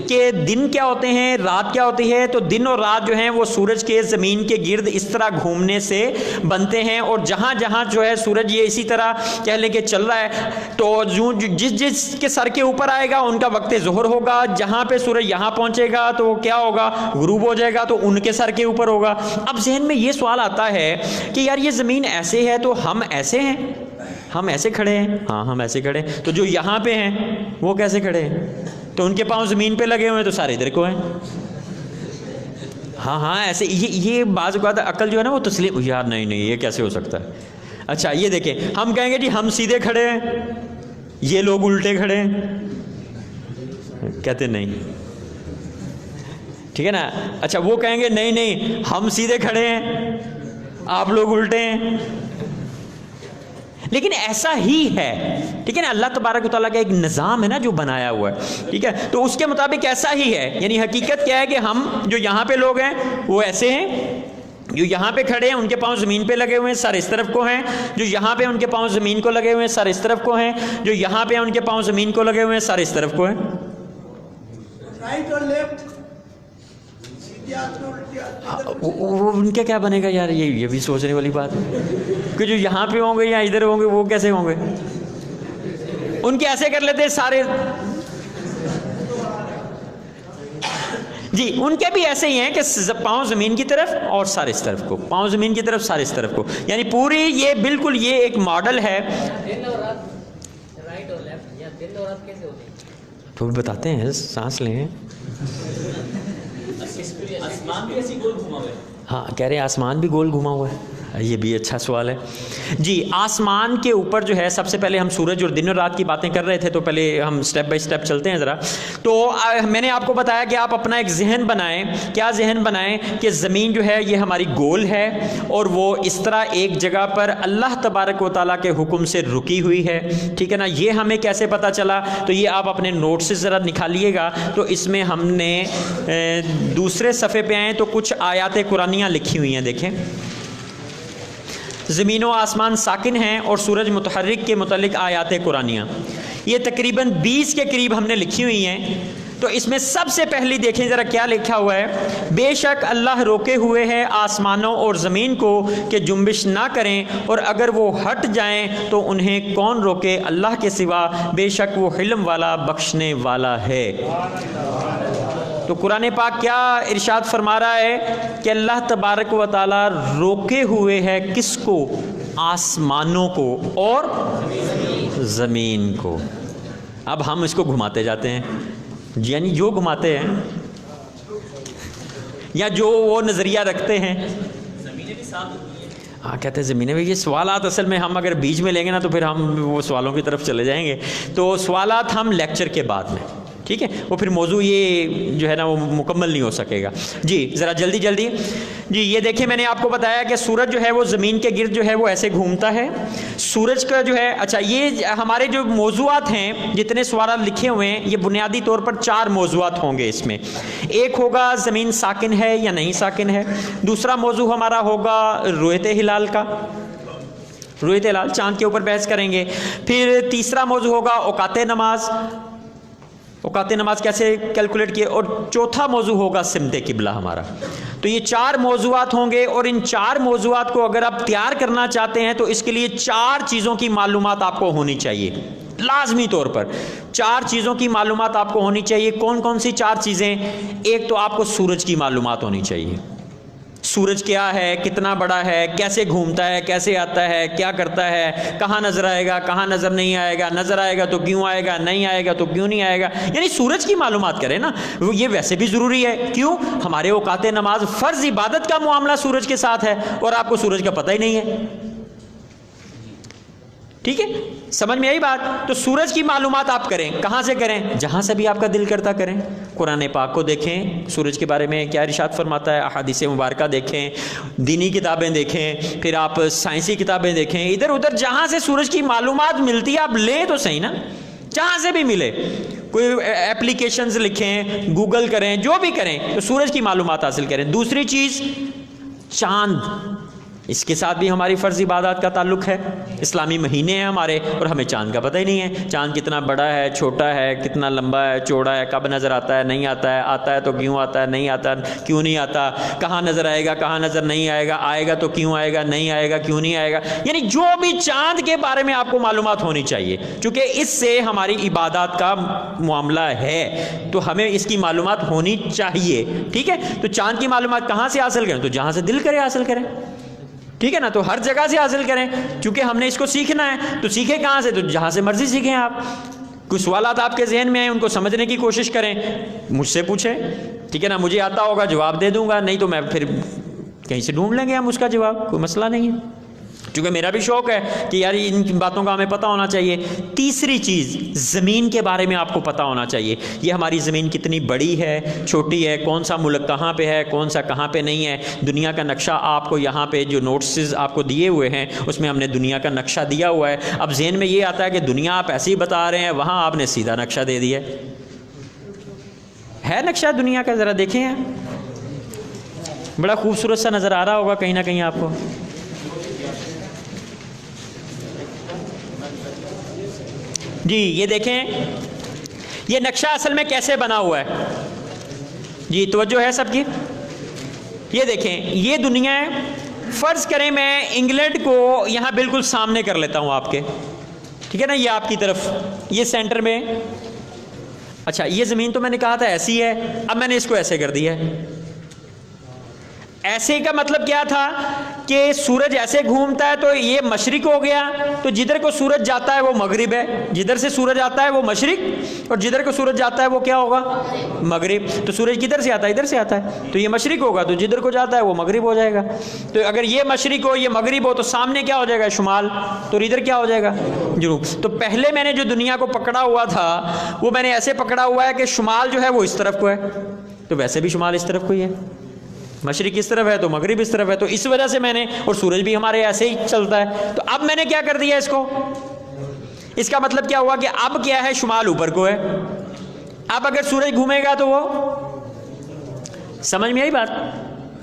کہ دن کیا ہوتے ہیں، رات کیا ہوتی ہے؟ تو دن اور رات جو ہیں وہ سورج کے زمین کے گرد اس طرح گھومنے سے بنتے ہیں، اور جہاں جہاں جو ہے سورج یہ اسی طرح کہہ لیں کہ چل رہا ہے، تو جس کے سر کے اوپر آئے گا ان کا وقت ظہر ہوگا، جہاں پہ سورج یہاں پہنچے گا تو کیا ہوگا؟ غروب ہو جائے گا، تو ان کے سر کے اوپر ہوگا۔ اب ذہن میں یہ سوال آتا ہے کہ یار یہ زمین ایسے ہے تو ہم ایسے ہیں، ہم ایسے کھڑے ہیں؟ ہاں ہم ایسے کھڑے ہیں، تو جو یہاں پہ ہیں وہ کیسے کھڑے ہیں؟ تو ان کے پاؤں زمین پہ لگے ہوئے ہیں تو سارے ادھر کو ہیں۔ ہاں ایسے یہ بعض اوقات عقل جو ہے نا وہ تسلیم، یار نہیں یہ کیسے ہو سکتا ہے؟ اچھا یہ دیکھیں، ہم کہیں گے جی ہم سیدھے کھڑے ہیں، یہ لوگ الٹے کھڑے ہیں، کہتے نہیں، ٹھیک ہے نا۔ اچھا وہ کہیں گے نہیں ہم سیدھے کھڑے ہیں، آپ لوگ الٹے ہیں، لیکن ایسا ہی ہے، ٹھیک ہے نا۔ اللہ تبارک و تعالیٰ کا ایک نظام ہے نا جو بنایا ہوا ہے، ٹھیک ہے، تو اس کے مطابق ایسا ہی ہے، یعنی حقیقت کیا ہے کہ ہم جو یہاں پہ لوگ ہیں وہ ایسے ہیں، جو یہاں پہ کھڑے ہیں ان کے پاؤں زمین پہ لگے ہوئے ہیں سر اس طرف کو ہیں، جو یہاں پہ ان کے پاؤں زمین کو لگے ہوئے ہیں سر اس طرف کو ہیں، جو یہاں پہ ان کے پاؤں زمین کو لگے ہوئے ہیں سر اس طرف کو ہیں۔ رائٹ اور لیفٹ، سیدھے ہاتھ میں الٹے ہاتھ میں، ان کا کیا بنے گا یار؟ یہ بھی سوچنے والی بات ہے کہ جو یہاں پہ ہوں گے یا ادھر ہوں گے وہ کیسے ہوں گے؟ ان کے ایسے کر لیتے ہیں سارے، جی ان کے بھی ایسے ہی ہیں کہ پاؤں زمین کی طرف اور سر اس طرف کو، پاؤں زمین کی طرف سر اس طرف کو، یعنی پوری یہ بالکل یہ ایک ماڈل ہے۔ رائٹ اور لیفٹ یا دن اور رات کیسے ہوتے ہیں؟ تو بتاتے ہیں، سانس لیں۔ آسمان بھی ایسی گول گھما ہوا ہے؟ ہاں کہہ رہے ہیں آسمان بھی گول گھما ہوا ہے، یہ بھی اچھا سوال ہے جی۔ آسمان کے اوپر جو ہے سب سے پہلے ہم سورج اور دن اور رات کی باتیں کر رہے تھے، تو پہلے ہم سٹیپ بائی سٹیپ چلتے ہیں ذرا۔ تو میں نے آپ کو بتایا کہ آپ اپنا ایک ذہن بنائیں، کیا ذہن بنائیں کہ زمین جو ہے یہ ہماری گول ہے اور وہ اس طرح ایک جگہ پر اللہ تبارک و تعالیٰ کے حکم سے رکی ہوئی ہے، ٹھیک ہے نا۔ یہ ہمیں کیسے پتہ چلا؟ تو یہ آپ اپنے نوٹ سے ذرا نکالیے گا، تو اس میں ہم نے دوسرے صفحے پہ آئیں تو کچھ آیات قرآنیاں لکھی ہوئی ہیں، دیکھیں۔ زمین و آسمان ساکن ہیں اور سورج متحرک کے متعلق آیات قرآنیاں، یہ تقریباً 20 کے قریب ہم نے لکھی ہوئی ہیں۔ تو اس میں سب سے پہلی دیکھیں ذرا کیا لکھا ہوا ہے، بے شک اللہ روکے ہوئے ہے آسمانوں اور زمین کو کہ جنبش نہ کریں، اور اگر وہ ہٹ جائیں تو انہیں کون روکے اللہ کے سوا، بے شک وہ حلم والا بخشنے والا ہے۔ تو قرآن پاک کیا ارشاد فرما رہا ہے کہ اللہ تبارک و تعالیٰ روکے ہوئے ہے کس کو؟ آسمانوں کو اور زمین کو۔ اب ہم اس کو گھماتے جاتے ہیں، یعنی جو گھماتے ہیں یا جو وہ نظریہ رکھتے ہیں، زمینیں بھی ساتھ ہوتی ہیں۔ ہاں کہتے ہیں زمینیں. یہ سوالات اصل میں ہم اگر بیچ میں لیں گے نا تو پھر ہم وہ سوالوں کی طرف چلے جائیں گے. تو سوالات ہم لیکچر کے بعد میں, ٹھیک ہے, وہ پھر موضوع یہ جو ہے نا وہ مکمل نہیں ہو سکے گا. جی ذرا جلدی جلدی. جی یہ دیکھیں میں نے آپ کو بتایا کہ سورج جو ہے وہ زمین کے گرد جو ہے وہ ایسے گھومتا ہے. سورج کا جو ہے, اچھا یہ ہمارے جو موضوعات ہیں جتنے سوالات لکھے ہوئے ہیں یہ بنیادی طور پر 4 موضوعات ہوں گے اس میں. ایک ہوگا زمین ساکن ہے یا نہیں ساکن ہے. دوسرا موضوع ہمارا ہوگا رؤیت ہلال کا, رؤیت ہلال چاند کے اوپر بحث کریں گے. پھر تیسرا موضوع ہوگا اوقات نماز, اوقات نماز کیسے کیلکولیٹ کیے. اور چوتھا موضوع ہوگا سمت قبلہ ہمارا. تو یہ 4 موضوعات ہوں گے, اور ان 4 موضوعات کو اگر آپ تیار کرنا چاہتے ہیں تو اس کے لیے 4 چیزوں کی معلومات آپ کو ہونی چاہیے لازمی طور پر. 4 چیزوں کی معلومات آپ کو ہونی چاہیے. کون کون سی 4 چیزیں؟ ایک تو آپ کو سورج کی معلومات ہونی چاہیے. سورج کیا ہے, کتنا بڑا ہے, کیسے گھومتا ہے, کیسے آتا ہے, کیا کرتا ہے, کہاں نظر آئے گا, کہاں نظر نہیں آئے گا, نظر آئے گا تو کیوں آئے گا, نہیں آئے گا تو کیوں نہیں آئے گا. یعنی سورج کی معلومات کریں نا, یہ ویسے بھی ضروری ہے. کیوں؟ ہمارے اوقات نماز فرض عبادت کا معاملہ سورج کے ساتھ ہے اور آپ کو سورج کا پتہ ہی نہیں ہے. ٹھیک ہے, سمجھ میں آئی بات؟ تو سورج کی معلومات آپ کریں. کہاں سے کریں؟ جہاں سے بھی آپ کا دل کرتا کریں. قرآن پاک کو دیکھیں, سورج کے بارے میں کیا ارشاد فرماتا ہے, احادیث مبارکہ دیکھیں, دینی کتابیں دیکھیں, پھر آپ سائنسی کتابیں دیکھیں. ادھر ادھر جہاں سے سورج کی معلومات ملتی ہے آپ لیں تو صحیح نا, جہاں سے بھی ملے. کوئی اپلیکیشنز لکھیں, گوگل کریں, جو بھی کریں, تو سورج کی معلومات حاصل کریں. دوسری چیز چاند, اس کے ساتھ بھی ہماری فرض عبادات کا تعلق ہے. اسلامی مہینے ہیں ہمارے اور ہمیں چاند کا پتہ ہی نہیں ہے. چاند کتنا بڑا ہے, چھوٹا ہے, کتنا لمبا ہے, چوڑا ہے, کب نظر آتا ہے, نہیں آتا ہے, آتا ہے تو کیوں آتا ہے, نہیں آتا کیوں نہیں آتا, کہاں نظر آئے گا, کہاں نظر نہیں آئے گا, آئے گا تو کیوں آئے گا, نہیں آئے گا کیوں نہیں آئے گا. یعنی جو بھی چاند کے بارے میں آپ کو معلومات ہونی چاہیے, چونکہ اس سے ہماری عبادات کا معاملہ ہے تو ہمیں اس کی معلومات ہونی چاہیے. ٹھیک ہے, تو چاند کی معلومات کہاں سے حاصل کریں؟ تو جہاں سے دل کرے حاصل کریں. ٹھیک ہے نا, تو ہر جگہ سے حاصل کریں, چونکہ ہم نے اس کو سیکھنا ہے. تو سیکھیں کہاں سے؟ تو جہاں سے مرضی سیکھیں. آپ کوئی سوالات آپ کے ذہن میں آئیں ان کو سمجھنے کی کوشش کریں, مجھ سے پوچھیں. ٹھیک ہے نا, مجھے آتا ہوگا جواب دے دوں گا, نہیں تو میں پھر کہیں سے ڈھونڈ لیں گے ہم اس کا جواب, کوئی مسئلہ نہیں ہے. کیونکہ میرا بھی شوق ہے کہ یار ان باتوں کا ہمیں پتہ ہونا چاہیے. تیسری چیز, زمین کے بارے میں آپ کو پتہ ہونا چاہیے. یہ ہماری زمین کتنی بڑی ہے, چھوٹی ہے, کون سا ملک کہاں پہ ہے, کون سا کہاں پہ نہیں ہے. دنیا کا نقشہ آپ کو یہاں پہ جو نوٹسز آپ کو دیے ہوئے ہیں اس میں ہم نے دنیا کا نقشہ دیا ہوا ہے. اب ذہن میں یہ آتا ہے کہ دنیا آپ ایسے ہی بتا رہے ہیں, وہاں آپ نے سیدھا نقشہ دے دیا ہے. نقشہ دنیا کا ذرا دیکھیں, بڑا خوبصورت سا نظر آ رہا ہوگا کہیں نہ کہیں آپ کو. جی یہ دیکھیں, یہ نقشہ اصل میں کیسے بنا ہوا ہے. جی توجہ ہے سب کی. یہ دیکھیں, یہ دنیا ہے. فرض کریں میں انگلینڈ کو یہاں بالکل سامنے کر لیتا ہوں آپ کے, ٹھیک ہے نا, یہ آپ کی طرف, یہ سینٹر میں. اچھا یہ زمین تو میں نے کہا تھا ایسی ہے, اب میں نے اس کو ایسے کر دیا ہے. ایسے کا مطلب کیا تھا کہ سورج ایسے گھومتا ہے تو یہ مشرق ہو گیا, تو جدھر کو سورج جاتا ہے وہ مغرب ہے, جدھر سے سورج آتا ہے وہ مشرق, اور جدھر کو سورج جاتا ہے وہ کیا ہوگا, مغرب. تو سورج کدھر سے آتا ہے, ادھر سے آتا ہے, تو یہ مشرق ہوگا, تو جدھر کو جاتا ہے وہ مغرب ہو جائے گا. تو اگر یہ مشرق ہو یہ مغرب ہو تو سامنے کیا ہو جائے گا, شمال, تو ادھر کیا ہو جائے گا, جنوب. تو پہلے میں نے جو دنیا کو پکڑا ہوا تھا وہ میں نے ایسے پکڑا ہوا ہے کہ شمال جو ہے وہ اس طرف کو ہے, تو ویسے بھی شمال اس طرف کو ہی ہے, مشرق اس طرف ہے تو مغرب اس طرف ہے, تو اس وجہ سے میں نے, اور سورج بھی ہمارے ایسے ہی چلتا ہے. تو اب میں نے کیا کر دیا اس کو, اس کا مطلب کیا ہوا کہ اب کیا ہے, شمال اوپر کو ہے. اب اگر سورج گھومے گا تو وہ, سمجھ میں آئی بات؟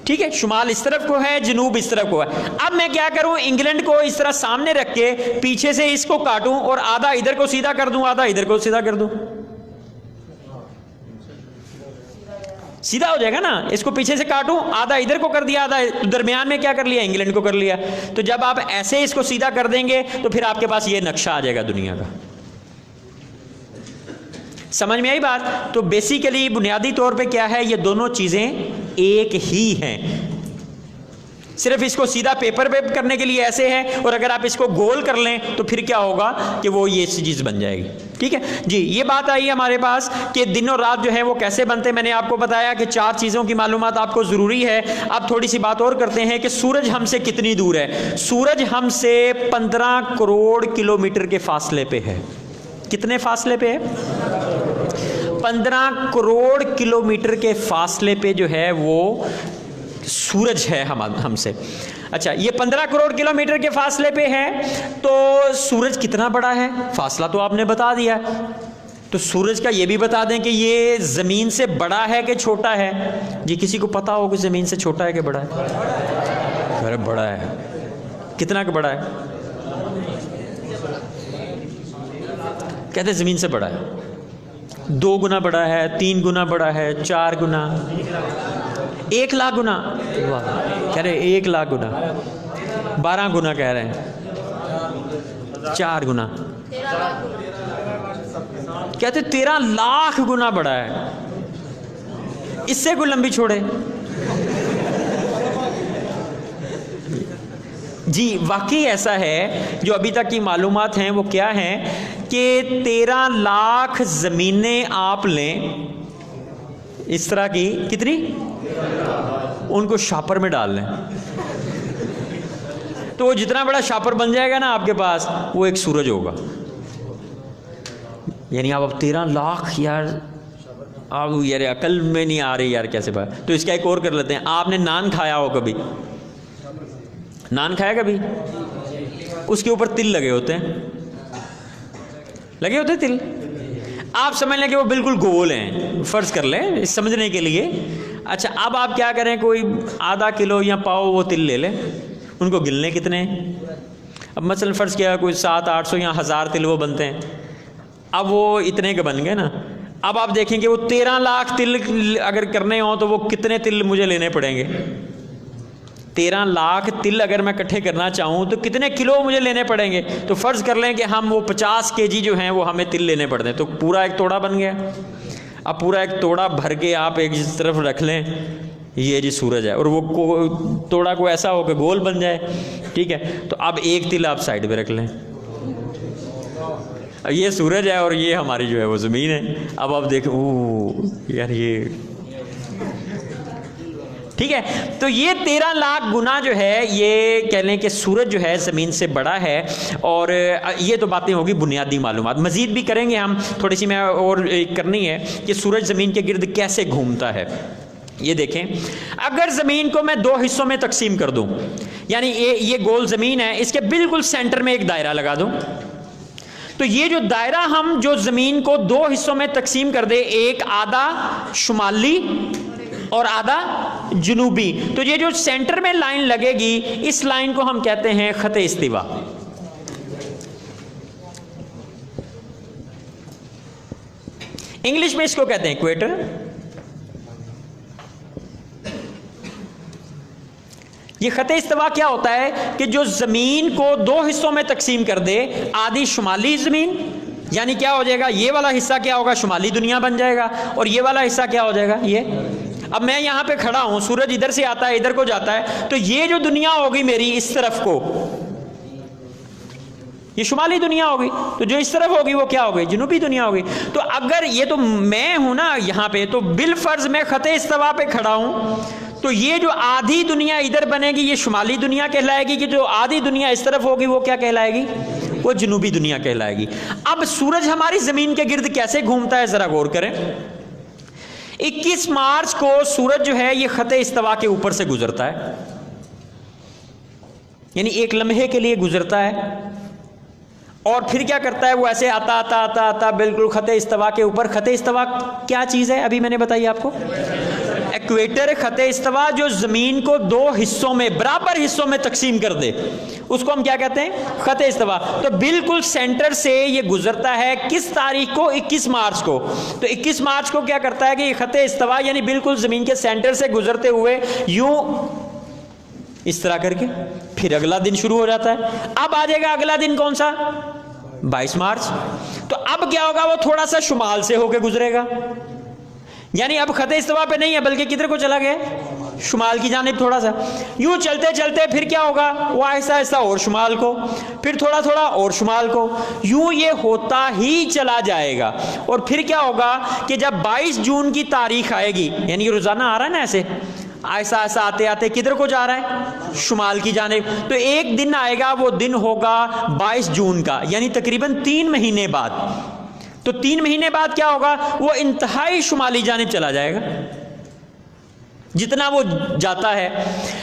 ٹھیک ہے, شمال اس طرف کو ہے, جنوب اس طرف کو ہے. اب میں کیا کروں, انگلینڈ کو اس طرح سامنے رکھ کے پیچھے سے اس کو کاٹوں اور آدھا ادھر کو سیدھا کر دوں, آدھا ادھر کو سیدھا کر دوں, سیدھا ہو جائے گا نا. اس کو پیچھے سے کاٹوں, آدھا ادھر کو کر دیا, آدھا درمیان میں کیا کر لیا, انگلینڈ کو کر لیا. تو جب آپ ایسے اس کو سیدھا کر دیں گے تو پھر آپ کے پاس یہ نقشہ آ جائے گا دنیا کا. سمجھ میں آئی بات؟ تو بیسیکلی بنیادی طور پہ کیا ہے, یہ دونوں چیزیں ایک ہی ہیں. صرف اس کو سیدھا پیپر پہ کرنے کے لیے ایسے ہے، اور اگر آپ اس کو گول کر لیں تو پھر کیا ہوگا کہ وہ یہ چیز بن جائے گی. ٹھیک ہے جی. یہ بات آئی ہمارے پاس کہ دن اور رات جو ہے وہ کیسے بنتے ہیں. میں نے آپ کو بتایا کہ 4 چیزوں کی معلومات آپ کو ضروری ہے. اب تھوڑی سی بات اور کرتے ہیں کہ سورج ہم سے کتنی دور ہے. سورج ہم سے 15 کروڑ کلومیٹر کے فاصلے پہ ہے. کتنے فاصلے پہ ہے؟ 15 کروڑ کلومیٹر کے فاصلے پہ جو ہے وہ سورج ہے ہم سے. اچھا، یہ 15 کروڑ کلومیٹر کے فاصلے پہ ہے، تو سورج کتنا بڑا ہے؟ فاصلہ تو آپ نے بتا دیا. تو سورج کا یہ بھی بتا دیں کہ یہ زمین سے بڑا ہے کہ چھوٹا ہے. جی کسی کو پتا ہو کہ زمین سے چھوٹا ہے کہ بڑا ہے؟ ارے بڑا ہے. کتنا کہ بڑا ہے؟ کہتے ہیں زمین سے بڑا ہے. 2 گنا بڑا ہے، 3 گنا بڑا ہے، 4 گنا، 1 لاکھ گنا. کہہ رہے 1 لاکھ گنا، 12 گنا کہہ رہے ہیں، 4 گنا. کہتے 13 لاکھ گنا بڑا ہے. اس سے کوئی لمبی چھوڑے. جی واقعی ایسا ہے. جو ابھی تک کی معلومات ہیں وہ کیا ہیں کہ 13 لاکھ زمینیں آپ لیں اس طرح کی، کتنی؟ ان کو شاپر میں ڈال لیں تو وہ جتنا بڑا شاپر بن جائے گا نا آپ کے پاس، وہ ایک سورج ہوگا. یعنی آپ 13 لاکھ، یار آپ یار عقل میں نہیں آ رہی یار کیسے بات. تو اس کا ایک اور کر لیتے ہیں. آپ نے نان کھایا ہو کبھی؟ نان کھایا کبھی؟ اس کے اوپر تل لگے ہوتے ہیں، لگے ہوتے تل. آپ سمجھ لیں کہ وہ بالکل گول ہیں، فرض کر لیں سمجھنے کے لیے. اچھا اب آپ کیا کریں، کوئی آدھا کلو یا پاؤ وہ تل لے لیں. ان کو گلنے کتنے ہیں؟ اب مثلا فرض کیا کوئی 700-800 یا 1000 تل وہ بنتے ہیں. اب وہ اتنے کے بن گئے نا. اب آپ دیکھیں کہ وہ 13 لاکھ تل اگر کرنے ہوں تو وہ کتنے تل مجھے لینے پڑیں گے. 13 لاکھ تل اگر میں اکٹھے کرنا چاہوں تو کتنے کلو مجھے لینے پڑیں گے. تو فرض کر لیں کہ ہم وہ 50 kg جو ہیں وہ ہمیں تل لینے پڑتے ہیں. تو پورا ایک توڑا بن گیا. اب پورا ایک توڑا بھر کے آپ ایک طرف رکھ لیں، یہ جی سورج ہے. اور وہ توڑا کو ایسا ہو کہ گول بن جائے. ٹھیک ہے، تو اب ایک تل آپ سائڈ پہ رکھ لیں. یہ سورج ہے اور یہ ہماری جو ہے وہ زمین ہے. اب آپ دیکھیں یار یہ ٹھیک ہے. تو یہ 13 لاکھ گنا جو ہے یہ کہہ لیں کہ سورج جو ہے زمین سے بڑا ہے. اور یہ تو باتیں ہوگی بنیادی معلومات. مزید بھی کریں گے ہم، تھوڑی سی میں اور کرنی ہے کہ سورج زمین کے گرد کیسے گھومتا ہے. یہ دیکھیں، اگر زمین کو میں 2 حصوں میں تقسیم کر دوں، یعنی یہ گول زمین ہے، اس کے بالکل سینٹر میں ایک دائرہ لگا دوں، تو یہ جو دائرہ ہم جو زمین کو 2 حصوں میں تقسیم کر دے، ایک آدھا شمالی اور آدھا جنوبی، تو یہ جو سینٹر میں لائن لگے گی اس لائن کو ہم کہتے ہیں خط استوا. انگلش میں اس کو کہتے ہیں ایکویٹر. یہ خط استوا کیا ہوتا ہے کہ جو زمین کو 2 حصوں میں تقسیم کر دے، آدھی شمالی زمین، یعنی کیا ہو جائے گا، یہ والا حصہ کیا ہوگا، شمالی دنیا بن جائے گا، اور یہ والا حصہ کیا ہو جائے گا، یہ. اب میں یہاں پہ کھڑا ہوں، سورج ادھر سے آتا ہے ادھر کو جاتا ہے، تو یہ جو دنیا ہوگی میری اس طرف کو، یہ شمالی دنیا ہوگی. تو جو اس طرف ہوگی وہ کیا ہوگی، جنوبی دنیا ہوگی. تو اگر یہ تو میں ہوں نا یہاں پہ، تو بالفرض میں خط استوا پہ کھڑا ہوں، تو یہ جو آدھی دنیا ادھر بنے گی یہ شمالی دنیا کہلائے گی، کہ جو آدھی دنیا اس طرف ہوگی وہ کیا کہلائے گی، وہ جنوبی دنیا کہلائے گی. اب سورج ہماری زمین کے گرد کیسے گھومتا ہے ذرا غور کریں. 21 مارچ کو سورج جو ہے یہ خط استوا کے اوپر سے گزرتا ہے، یعنی ایک لمحے کے لیے گزرتا ہے، اور پھر کیا کرتا ہے، وہ ایسے آتا آتا آتا آتا بالکل خط استوا کے اوپر. خط استوا کیا چیز ہے ابھی میں نے بتائی آپ کو، ایکویٹر. خط استوا جو زمین کو 2 حصوں میں برابر حصوں میں تقسیم کر دے اس کو ہم کیا کہتے ہیں، خط استوا. تو بالکل سینٹر سے یہ گزرتا ہے کس تاریخ کو، 21 مارچ کو. تو 21 مارچ کو کیا کرتا ہے کہ یہ خط استوا یعنی بالکل زمین کے سینٹر سے گزرتے ہوئے یوں اس طرح کر کے پھر اگلا دن شروع ہو جاتا ہے. اب آ جائے گا اگلا دن کون سا، 22 مارچ. تو اب کیا ہوگا، وہ تھوڑا سا شمال سے ہو کے گزرے گا، یعنی اب خط استوا پہ نہیں ہے بلکہ کدھر کو چلا گیا، شمال کی جانب تھوڑا سا، یوں چلتے چلتے پھر کیا ہوگا، وہ آہستہ آہستہ اور شمال کو، پھر تھوڑا تھوڑا اور شمال کو، یوں یہ ہوتا ہی چلا جائے گا. اور پھر کیا ہوگا کہ جب 22 جون کی تاریخ آئے گی، یعنی یہ روزانہ آ رہا ہے نا ایسے آہستہ آہستہ آتے آتے کدھر کو جا رہا ہے، شمال کی جانب. تو ایک دن آئے گا، وہ دن ہوگا 22 جون کا، یعنی تقریباً 3 مہینے بعد. تو 3 مہینے بعد کیا ہوگا، وہ انتہائی شمالی جانب چلا جائے گا جتنا وہ جاتا ہے.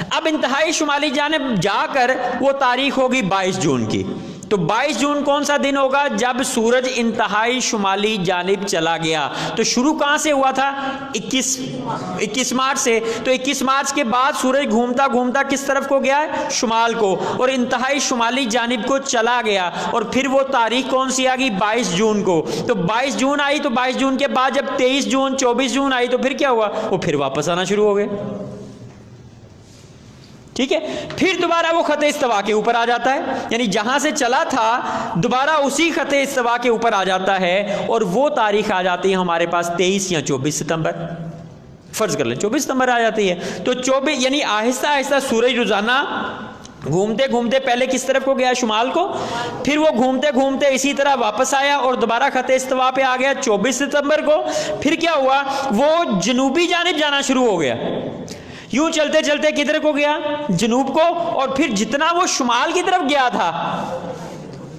اب انتہائی شمالی جانب جا کر وہ تاریخ ہوگی 22 جون کی. تو 22 جون کون سا دن ہوگا، جب سورج انتہائی شمالی جانب چلا گیا. تو شروع کہاں سے ہوا تھا، 21 مارچ سے. تو 21 مارچ کے بعد سورج گھومتا گھومتا کس طرف کو گیا ہے، شمال کو، اور انتہائی شمالی جانب کو چلا گیا. اور پھر وہ تاریخ کون سی آ گئی، 22 جون کو. تو 22 جون آئی، تو 22 جون کے بعد جب 23 جون 24 جون آئی، تو پھر کیا ہوا، وہ پھر واپس آنا شروع ہو گئے. ٹھیک ہے، پھر دوبارہ وہ خط استوا کے اوپر آ جاتا ہے، یعنی جہاں سے چلا تھا دوبارہ اسی خط استوا کے اوپر آ جاتا ہے. اور وہ تاریخ آ جاتی ہے ہمارے پاس 23 یا 24 ستمبر، فرض کر لیں 24 ستمبر آ جاتی ہے. تو 24 یعنی آہستہ آہستہ سورج روزانہ گھومتے گھومتے پہلے کس طرف کو گیا، شمال کو، پھر وہ گھومتے گھومتے اسی طرح واپس آیا اور دوبارہ خط استوا پہ آ گیا 24 ستمبر کو. پھر کیا ہوا، وہ جنوبی جانب جانا شروع ہو گیا، یوں چلتے چلتے کدھر کو گیا، جنوب کو. اور پھر جتنا وہ شمال کی طرف گیا تھا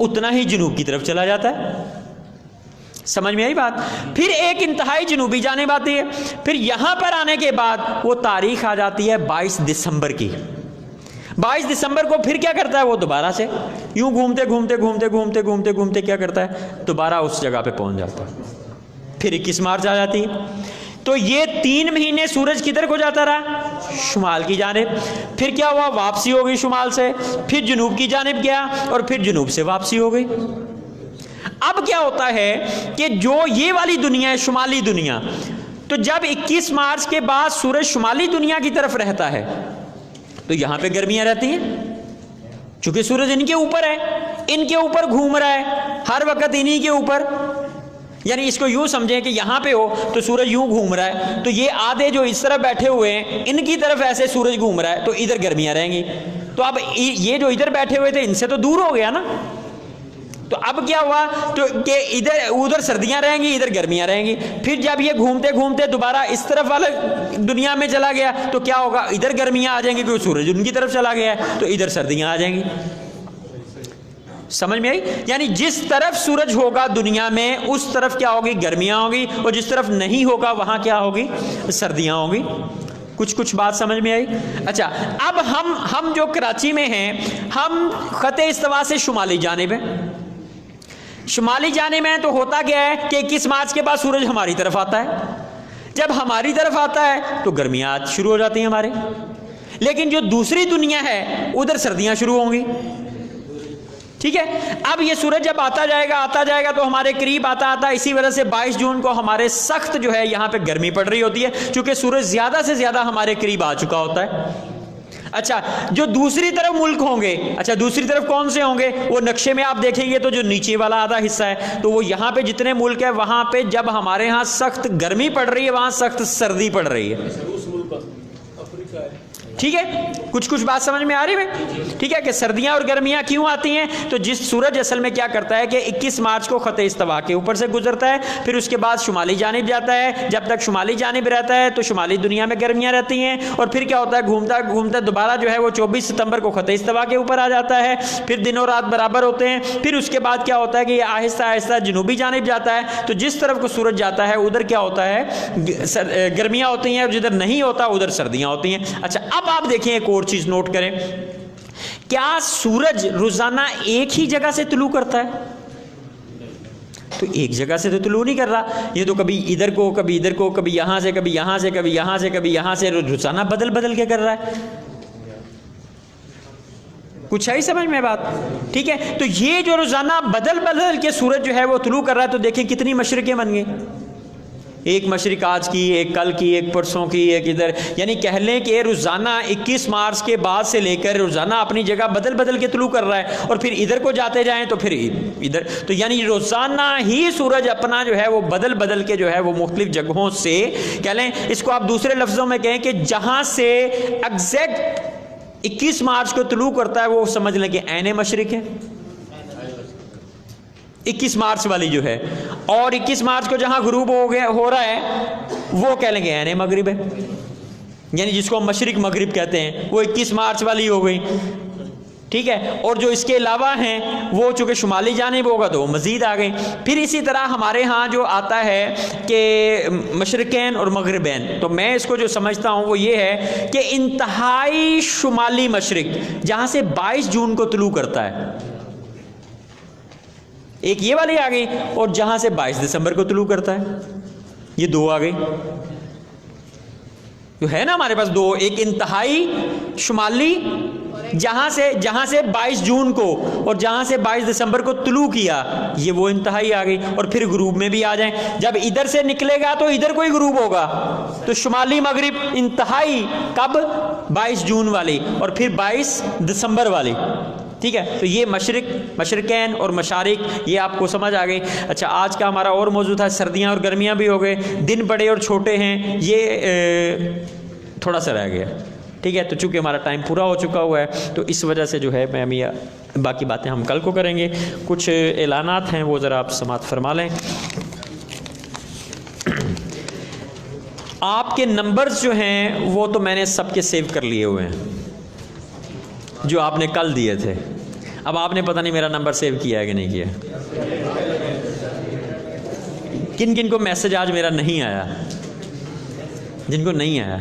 اتنا ہی جنوب کی طرف چلا جاتا ہے. سمجھ میں آئی بات. پھر ایک انتہائی جنوبی جانب آتی ہے. پھر یہاں پر آنے کے بعد وہ تاریخ آ جاتی ہے 22 دسمبر کی. 22 دسمبر کو پھر کیا کرتا ہے، وہ دوبارہ سے یوں گھومتے گھومتے گھومتے گھومتے گھومتے گھومتے کیا کرتا ہے، دوبارہ اس جگہ پہ پہنچ جاتا ہے. پھر 21 مارچ آ جاتی ہے. تو یہ 3 مہینے سورج کدھر کو جاتا رہا، شمال کی جانب. پھر کیا ہوا، واپسی ہو گئی شمال سے، پھر جنوب کی جانب گیا اور پھر جنوب سے واپسی ہو گئی. اب کیا ہوتا ہے کہ جو یہ والی دنیا ہے، شمالی دنیا، تو جب 21 مارچ کے بعد سورج شمالی دنیا کی طرف رہتا ہے تو یہاں پہ گرمیاں رہتی ہیں، چونکہ سورج ان کے اوپر ہے، ان کے اوپر گھوم رہا ہے ہر وقت انہی کے اوپر. یعنی اس کو یوں سمجھیں کہ یہاں پہ ہو تو سورج یوں گھوم رہا ہے، تو یہ آدھے جو اس طرف بیٹھے ہوئے ہیں ان کی طرف ایسے سورج گھوم رہا ہے، تو ادھر گرمیاں رہیں گی. تو اب یہ جو ادھر بیٹھے ہوئے تھے ان سے تو دور ہو گیا نا. تو اب کیا ہوا، تو کہ ادھر سردیاں رہیں گی، ادھر گرمیاں رہیں گی. پھر جب یہ گھومتے گھومتے دوبارہ اس طرف والے دنیا میں چلا گیا تو کیا ہوگا، ادھر گرمیاں آ جائیں گی کیونکہ سورج ان کی طرف چلا گیا ہے، تو ادھر سردیاں آ جائیں گی. سمجھ میں آئی. یعنی جس طرف سورج ہوگا دنیا میں اس طرف کیا ہوگی، گرمیاں ہوگی، اور جس طرف نہیں ہوگا وہاں کیا ہوگی، سردیاں ہوگی. کچھ بات سمجھ میں آئی. اچھا، اب ہم جو کراچی میں ہیں، ہم خط استوا سے شمالی جانب ہیں. شمالی جانب میں تو ہوتا کیا ہے کہ 21 مارچ کے بعد سورج ہماری طرف آتا ہے. جب ہماری طرف آتا ہے تو گرمیاں شروع ہو جاتی ہیں ہمارے. لیکن جو دوسری دنیا ہے ادھر سردیاں شروع ہوں گی. ٹھیک ہے. اب یہ سورج جب آتا جائے گا تو ہمارے قریب آتا اسی وجہ سے 22 جون کو ہمارے سخت جو ہے یہاں پہ گرمی پڑ رہی ہوتی ہے، چونکہ سورج زیادہ سے زیادہ ہمارے قریب آ چکا ہوتا ہے. اچھا، جو دوسری طرف ملک ہوں گے، اچھا دوسری طرف کون سے ہوں گے، وہ نقشے میں آپ دیکھیں گے تو جو نیچے والا آدھا حصہ ہے، تو وہ یہاں پہ جتنے ملک ہے وہاں پہ جب ہمارے ہاں سخت گرمی پڑ رہی ہے وہاں سخت سردی پڑ رہی ہے. ٹھیک ہے، کچھ بات سمجھ میں آ رہی ہے. ٹھیک ہے کہ سردیاں اور گرمیاں کیوں آتی ہیں، تو جس سورج اصل میں کیا کرتا ہے کہ 21 مارچ کو خط استوا کے اوپر سے گزرتا ہے، پھر اس کے بعد شمالی جانب جاتا ہے. جب تک شمالی جانب رہتا ہے تو شمالی دنیا میں گرمیاں رہتی ہیں، اور پھر کیا ہوتا ہے، گھومتا گھومتا دوبارہ جو ہے وہ 24 ستمبر کو خط استوا کے اوپر آ جاتا ہے. پھر دن اور رات برابر ہوتے ہیں. پھر اس کے بعد کیا ہوتا ہے کہ یہ آہستہ آہستہ جنوبی جانب جاتا ہے. تو جس طرف کو سورج جاتا ہے ادھر کیا ہوتا ہے، گرمیاں ہوتی ہیں، اور جدھر نہیں ہوتا ادھر سردیاں ہوتی ہیں. اچھا، اب آپ دیکھیں ایک اور چیز نوٹ کریں، کیا سورج روزانہ ایک ہی جگہ سے طلوع کرتا ہے؟ تو ایک جگہ سے تو طلوع نہیں کر رہا، یہ تو کبھی ادھر کو، کبھی ادھر کو، کبھی یہاں سے، کبھی یہاں سے، کبھی یہاں سے، کبھی یہاں سے، روزانہ بدل کے کر رہا ہے. کچھ ہے سمجھ میں بات. ٹھیک ہے. تو یہ جو روزانہ بدل کے سورج جو ہے وہ طلوع کر رہا ہے، تو دیکھیں کتنی مشرقیں بن گئی. ایک مشرق آج کی، ایک کل کی، ایک پرسوں کی، ایک ادھر، یعنی کہہ لیں کہ روزانہ 21 مارچ کے بعد سے لے کر روزانہ اپنی جگہ بدل بدل کے طلوع کر رہا ہے، اور پھر ادھر کو جاتے جائیں تو پھر ادھر، تو یعنی روزانہ ہی سورج اپنا جو ہے وہ بدل بدل کے جو ہے وہ مختلف جگہوں سے، کہہ لیں اس کو آپ دوسرے لفظوں میں کہیں کہ جہاں سے ایگزیکٹ 21 مارچ کو طلوع کرتا ہے وہ سمجھ لیں کہ عین مشرق ہے 21 مارچ والی جو ہے، اور 21 مارچ کو جہاں غروب ہو رہا ہے وہ کہہ لیں گے عین مغرب ہے، یعنی جس کو ہم مشرق مغرب کہتے ہیں وہ 21 مارچ والی ہو گئی، ٹھیک ہے۔ اور جو اس کے علاوہ ہیں وہ چونکہ شمالی جانب ہوگا تو وہ مزید آ گئی۔ پھر اسی طرح ہمارے ہاں جو آتا ہے کہ مشرقین اور مغربین، تو میں اس کو جو سمجھتا ہوں وہ یہ ہے کہ انتہائی شمالی مشرق جہاں سے 22 جون کو طلوع کرتا ہے، ایک یہ والی آ گئی، اور جہاں سے 22 دسمبر کو طلوع کرتا ہے، یہ دو آ گئی، تو ہے نا ہمارے پاس دو، ایک انتہائی شمالی جہاں سے 22 جون کو اور جہاں سے 22 دسمبر کو طلوع کیا، یہ وہ انتہائی آ گئی، اور پھر غروب میں بھی آ جائیں، جب ادھر سے نکلے گا تو ادھر کوئی غروب ہوگا، تو شمالی مغرب انتہائی کب 22 جون والی، اور پھر 22 دسمبر والی، ٹھیک ہے۔ تو یہ مشرقین اور مشارق، یہ آپ کو سمجھ آ گئی۔ اچھا، آج کا ہمارا اور موضوع تھا سردیاں اور گرمیاں بھی ہو گئے، دن بڑے اور چھوٹے ہیں، یہ تھوڑا سا رہ گیا، ٹھیک ہے۔ تو چونکہ ہمارا ٹائم پورا ہو چکا ہوا ہے تو اس وجہ سے جو ہے میں باقی باتیں ہم کل کو کریں گے۔ کچھ اعلانات ہیں وہ ذرا آپ سماعت فرما لیں۔ آپ کے نمبرز جو ہیں وہ تو میں نے سب کے سیو کر لیے ہوئے ہیں جو آپ نے کل دیے تھے، اب آپ نے پتہ نہیں میرا نمبر سیو کیا ہے کہ نہیں کیا۔ کن کن کو میسج آج میرا نہیں آیا؟ جن کو نہیں آیا،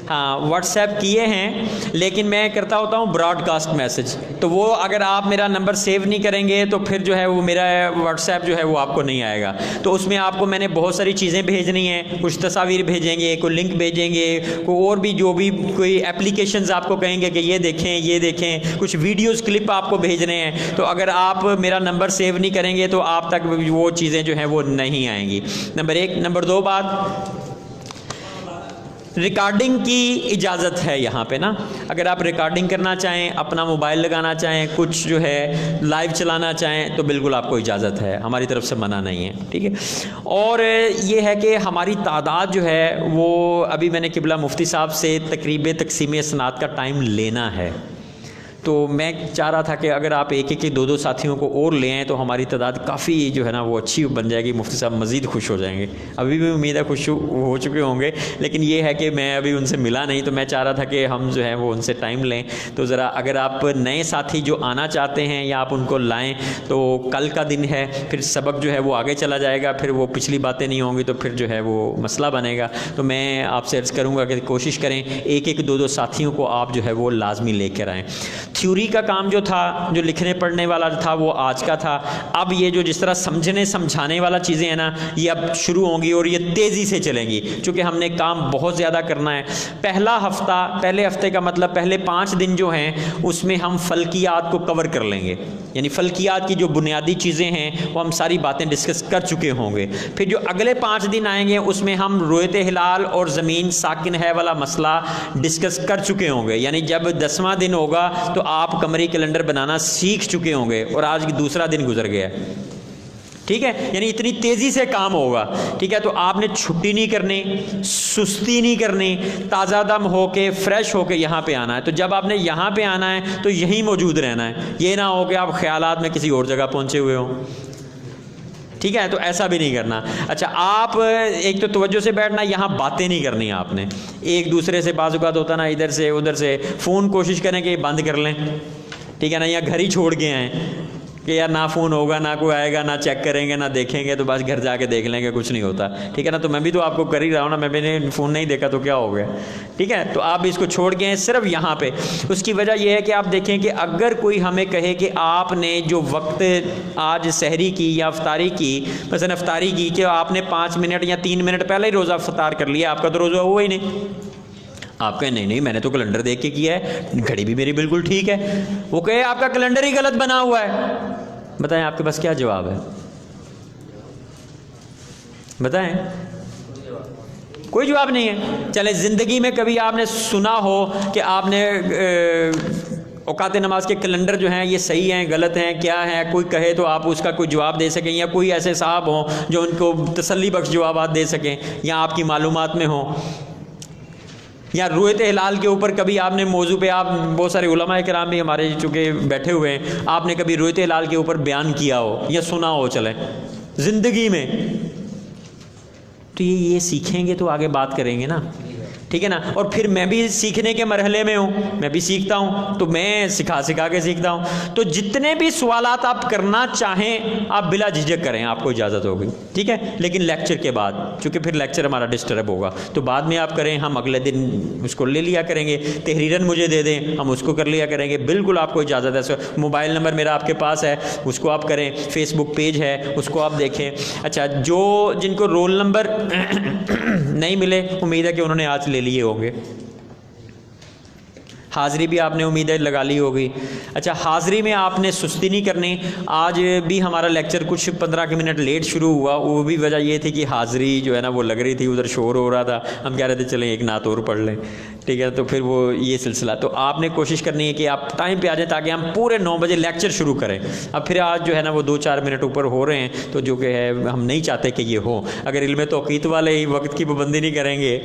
ہاں واٹس ایپ کیے ہیں، لیکن میں کرتا ہوتا ہوں براڈ کاسٹ میسج، تو وہ اگر آپ میرا نمبر سیو نہیں کریں گے تو پھر جو ہے وہ میرا واٹس ایپ جو ہے وہ آپ کو نہیں آئے گا، تو اس میں آپ کو میں نے بہت ساری چیزیں بھیجنی ہیں، کچھ تصاویر بھیجیں گے، کوئی لنک بھیجیں گے، کوئی اور بھی جو بھی کوئی اپلیکیشنز آپ کو کہیں گے کہ یہ دیکھیں، کچھ ویڈیوز کلپ آپ کو بھیجنے ہیں، تو اگر آپ میرا نمبر سیو نہیں کریں گے تو آپ تک وہ چیزیں جو ہیں وہ نہیں آئیں گی، نمبر ایک۔ نمبر دو بات، ریکارڈنگ کی اجازت ہے یہاں پہ نا، اگر آپ ریکارڈنگ کرنا چاہیں، اپنا موبائل لگانا چاہیں، کچھ جو ہے لائیو چلانا چاہیں تو بالکل آپ کو اجازت ہے، ہماری طرف سے منع نہیں ہے، ٹھیک ہے۔ اور یہ ہے کہ ہماری تعداد جو ہے وہ ابھی میں نے قبلہ مفتی صاحب سے تقریب تقسیم اسناد کا ٹائم لینا ہے، تو میں چاہ رہا تھا کہ اگر آپ ایک دو ساتھیوں کو اور لے آئیں تو ہماری تعداد کافی جو ہے نا وہ اچھی بن جائے گی، مفتی صاحب مزید خوش ہو جائیں گے، ابھی بھی امید ہے خوش ہو چکے ہوں گے، لیکن یہ ہے کہ میں ابھی ان سے ملا نہیں، تو میں چاہ رہا تھا کہ ہم جو ہے وہ ان سے ٹائم لیں، تو ذرا اگر آپ نئے ساتھی جو آنا چاہتے ہیں یا آپ ان کو لائیں تو کل کا دن ہے، پھر سبق جو ہے وہ آگے چلا جائے گا، پھر وہ پچھلی باتیں نہیں ہوں گی تو پھر جو ہے وہ مسئلہ بنے گا، تو میں آپ سے عرض کروں گا کہ کوشش کریں ایک دو ساتھیوں کو آپ جو ہے وہ لازمی لے کر آئیں۔ تھیوری کا کام جو تھا، جو لکھنے پڑھنے والا تھا وہ آج کا تھا، اب یہ جو جس طرح سمجھنے سمجھانے والا چیزیں ہیں نا یہ اب شروع ہوں گی اور یہ تیزی سے چلیں گی، چونکہ ہم نے کام بہت زیادہ کرنا ہے۔ پہلے ہفتے کا مطلب پہلے 5 دن جو ہیں اس میں ہم فلکیات کو کور کر لیں گے، یعنی فلکیات کی جو بنیادی چیزیں ہیں وہ ہم ساری باتیں ڈسکس کر چکے ہوں گے۔ پھر جو اگلے 5 دن آئیں گے اس میں ہم رویت ہلال اور زمین ساکن ہے والا مسئلہ ڈسکس کر چکے ہوں گے، یعنی جب 10واں دن ہوگا تو آپ قمری کیلنڈر بنانا سیکھ چکے ہوں گے، اور آج دوسرا دن گزر گیا، ٹھیک ہے، یعنی اتنی تیزی سے کام ہوگا، ٹھیک ہے۔ تو آپ نے چھٹی نہیں کرنی، سستی نہیں کرنی، تازہ دم ہو کے فریش ہو کے یہاں پہ آنا ہے، تو جب آپ نے یہاں پہ آنا ہے تو یہیں موجود رہنا ہے، یہ نہ ہو کہ آپ خیالات میں کسی اور جگہ پہنچے ہوئے ہوں، ٹھیک ہے، تو ایسا بھی نہیں کرنا۔ اچھا، آپ ایک تو توجہ سے بیٹھنا، یہاں باتیں نہیں کرنی آپ نے، ایک دوسرے سے بعض اوقات ہوتا نا ادھر سے ادھر سے، فون کوشش کریں کہ بند کر لیں، ٹھیک ہے نا، یا گھر ہی چھوڑ کے آئیں کہ یار نہ فون ہوگا، نہ کوئی آئے گا، نہ چیک کریں گے، نہ دیکھیں گے، تو بس گھر جا کے دیکھ لیں گے، کچھ نہیں ہوتا، ٹھیک ہے نا۔ تو میں بھی تو آپ کو کر ہی رہا ہوں نا، میں نے فون نہیں دیکھا تو کیا ہو گیا، ٹھیک ہے۔ تو آپ اس کو چھوڑ کے ہیں صرف یہاں پہ، اس کی وجہ یہ ہے کہ آپ دیکھیں کہ اگر کوئی ہمیں کہے کہ آپ نے جو وقت آج سحری کی یا افطاری کی، مثلا افطاری کی کہ آپ نے 5 منٹ یا 3 منٹ پہلے ہی روزہ افطار کر لیا، آپ کا تو روزہ ہوا ہی نہیں، آپ کہیں نہیں میں نے تو کیلنڈر دیکھ کے کیا ہے، گھڑی بھی میری بالکل ٹھیک ہے، وہ کہے آپ کا کیلنڈر ہی غلط بنا ہوا ہے، بتائیں آپ کے پاس کیا جواب ہے؟ بتائیں، کوئی جواب نہیں ہے. چلے زندگی میں کبھی آپ نے سنا ہو کہ آپ نے اوقات نماز کے کیلنڈر جو ہیں یہ صحیح ہیں غلط ہیں کیا ہیں، کوئی کہے تو آپ اس کا کوئی جواب دے سکیں، یا کوئی ایسے صاحب ہوں جو ان کو تسلی بخش جوابات دے سکیں یا آپ کی معلومات میں ہوں. یا رؤیت ہلال کے اوپر کبھی آپ نے موضوع پہ، آپ بہت سارے علماء کرام بھی ہمارے چونکہ بیٹھے ہوئے ہیں، آپ نے کبھی رؤیت ہلال کے اوپر بیان کیا ہو یا سنا ہو چلے زندگی میں، تو یہ سیکھیں گے تو آگے بات کریں گے نا، ٹھیک ہے نا. اور پھر میں بھی سیکھنے کے مرحلے میں ہوں، میں بھی سیکھتا ہوں، تو میں سکھا کے سیکھتا ہوں. تو جتنے بھی سوالات آپ کرنا چاہیں آپ بلا جھجک کریں، آپ کو اجازت ہوگی، ٹھیک ہے. لیکن لیکچر کے بعد، چونکہ پھر لیکچر ہمارا ڈسٹرب ہوگا، تو بعد میں آپ کریں، ہم اگلے دن اس کو لے لیا کریں گے. تحریراً مجھے دے دیں، ہم اس کو کر لیا کریں گے. بالکل آپ کو اجازت ہے. موبائل نمبر میرا آپ کے پاس ہے، اس کو آپ کریں. فیس بک پیج ہے، اس کو آپ دیکھیں. اچھا، جن کو رول نمبر نہیں ملے، امید ہے کہ انہوں نے آج لے لیے ہوں گے. حاضری بھی آپ نے امید ہے لگا لی ہوگی. اچھا، حاضری میں آپ نے سستی نہیں کرنی. آج بھی ہمارا لیکچر کچھ 15 منٹ لیٹ شروع ہوا، وہ بھی وجہ یہ تھی کہ حاضری جو ہے نا وہ لگ رہی تھی، ادھر شور ہو رہا تھا. ہم کہہ رہے تھے چلیں ایک نعت اور پڑھ لیں، ٹھیک ہے. تو پھر وہ یہ سلسلہ، تو آپ نے کوشش کرنی ہے کہ آپ ٹائم پہ آ جائیں تاکہ ہم پورے 9 بجے لیکچر شروع کریں. اب پھر آج جو ہے نا وہ 2-4 منٹ اوپر ہو رہے ہیں، تو جو کہ ہے ہم نہیں چاہتے کہ یہ ہو. اگر علم توقیت والے ہی وقت کی پابندی نہیں کریں گے،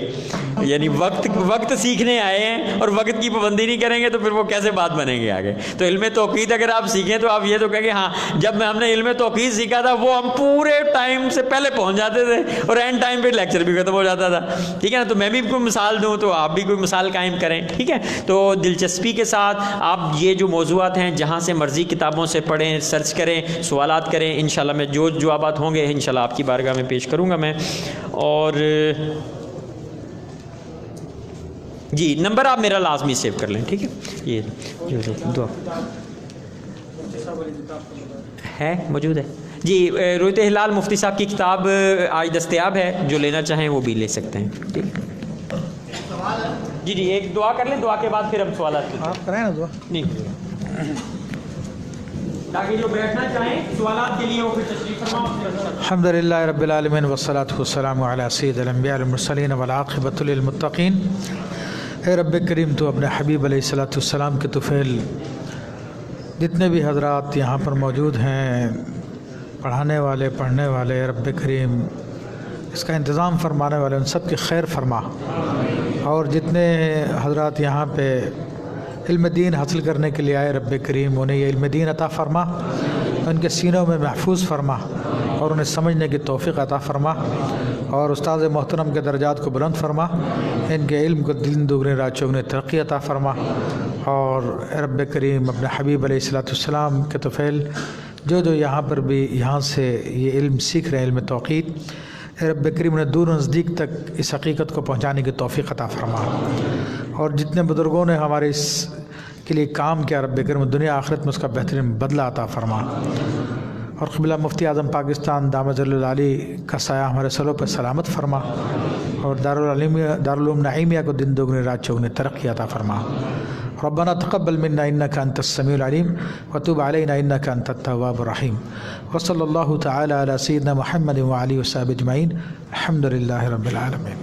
یعنی وقت سیکھنے آئے ہیں اور وقت کی پابندی نہیں کریں گے، تو پھر وہ کیسے بات بنیں گے آگے. تو علم توقیت اگر آپ سیکھیں تو آپ یہ تو کہیں گے ہاں جب ہم نے علم توقیت سیکھا تھا وہ ہم پورے ٹائم سے پہلے پہنچ جاتے تھے اور اینڈ ٹائم پہ لیکچر بھی ختم ہو جاتا تھا، ٹھیک ہے نا. تو میں بھی کوئی مثال دوں تو آپ بھی کوئی مثال قائم کریں، ٹھیک ہے. تو دلچسپی کے ساتھ آپ یہ جو موضوعات ہیں جہاں سے مرضی کتابوں سے پڑھیں، سرچ کریں، سوالات کریں. انشاءاللہ میں جو جوابات ہوں گے انشاءاللہ آپ کی بارگاہ میں پیش کروں گا میں. اور جی نمبر آپ میرا لازمی سیو کر لیں، ٹھیک ہے. یہ دعا ہے موجود ہے جی. رؤیت ہلال مفتی صاحب کی کتاب آج دستیاب ہے، جو لینا چاہیں وہ بھی لے سکتے ہیں، ٹھیک ہے. جی ایک دعا کر لیں، دعا کے بعد پھر ہم سوالات آپ کریں نا دعا. نہیں، تاکہ جو بیٹھنا چاہیں سوالات کے لیے وہ پھر تشریف فرماؤ. الحمدللہ رب العالمین والصلاۃ والسلام علی سید الانبیاء والمرسلین والعاقبۃ للمتقین. اے رب کریم، تو اپنے حبیب علیہ الصلاۃ والسلام کے طفیل جتنے بھی حضرات یہاں پر موجود ہیں، پڑھانے والے، پڑھنے والے، رب کریم اس کا انتظام فرمانے والے، ان سب کی خیر فرما. اور جتنے حضرات یہاں پہ علم دین حاصل کرنے کے لیے آئے، رب کریم انہیں یہ علم دین عطا فرما، ان کے سینوں میں محفوظ فرما اور انہیں سمجھنے کی توفیق عطا فرما. اور استاد محترم کے درجات کو بلند فرما، ان کے علم کو دل دگنے رات چوگنے ترقی عطا فرما. اور رب کریم اپنے حبیب علیہ الصلاۃ والسلام کے طفیل جو یہاں پر بھی یہاں سے یہ علم سیکھ رہے ہیں، علم توقیت، رب کریم نے دور و نزدیک تک اس حقیقت کو پہنچانے کی توفیق عطا فرما. اور جتنے بزرگوں نے ہمارے اس کے لیے کام کیا، رب کریم دنیا آخرت میں اس کا بہترین بدلہ عطا فرما. اور قبلہ مفتی اعظم پاکستان دامت ظل العالی کا سایہ ہمارے سروں پر سلامت فرما، اور دارالعلوم نعیمیہ کو دن دوگنی رات چوگنی ترقی عطا فرما. ربنا تقبل منا انك انت السميع العليم وتب علينا انك انت التواب الرحيم. وصلى الله تعالى على سيدنا محمد وعلى اله وصحبه اجمعين. الحمد لله رب العالمين.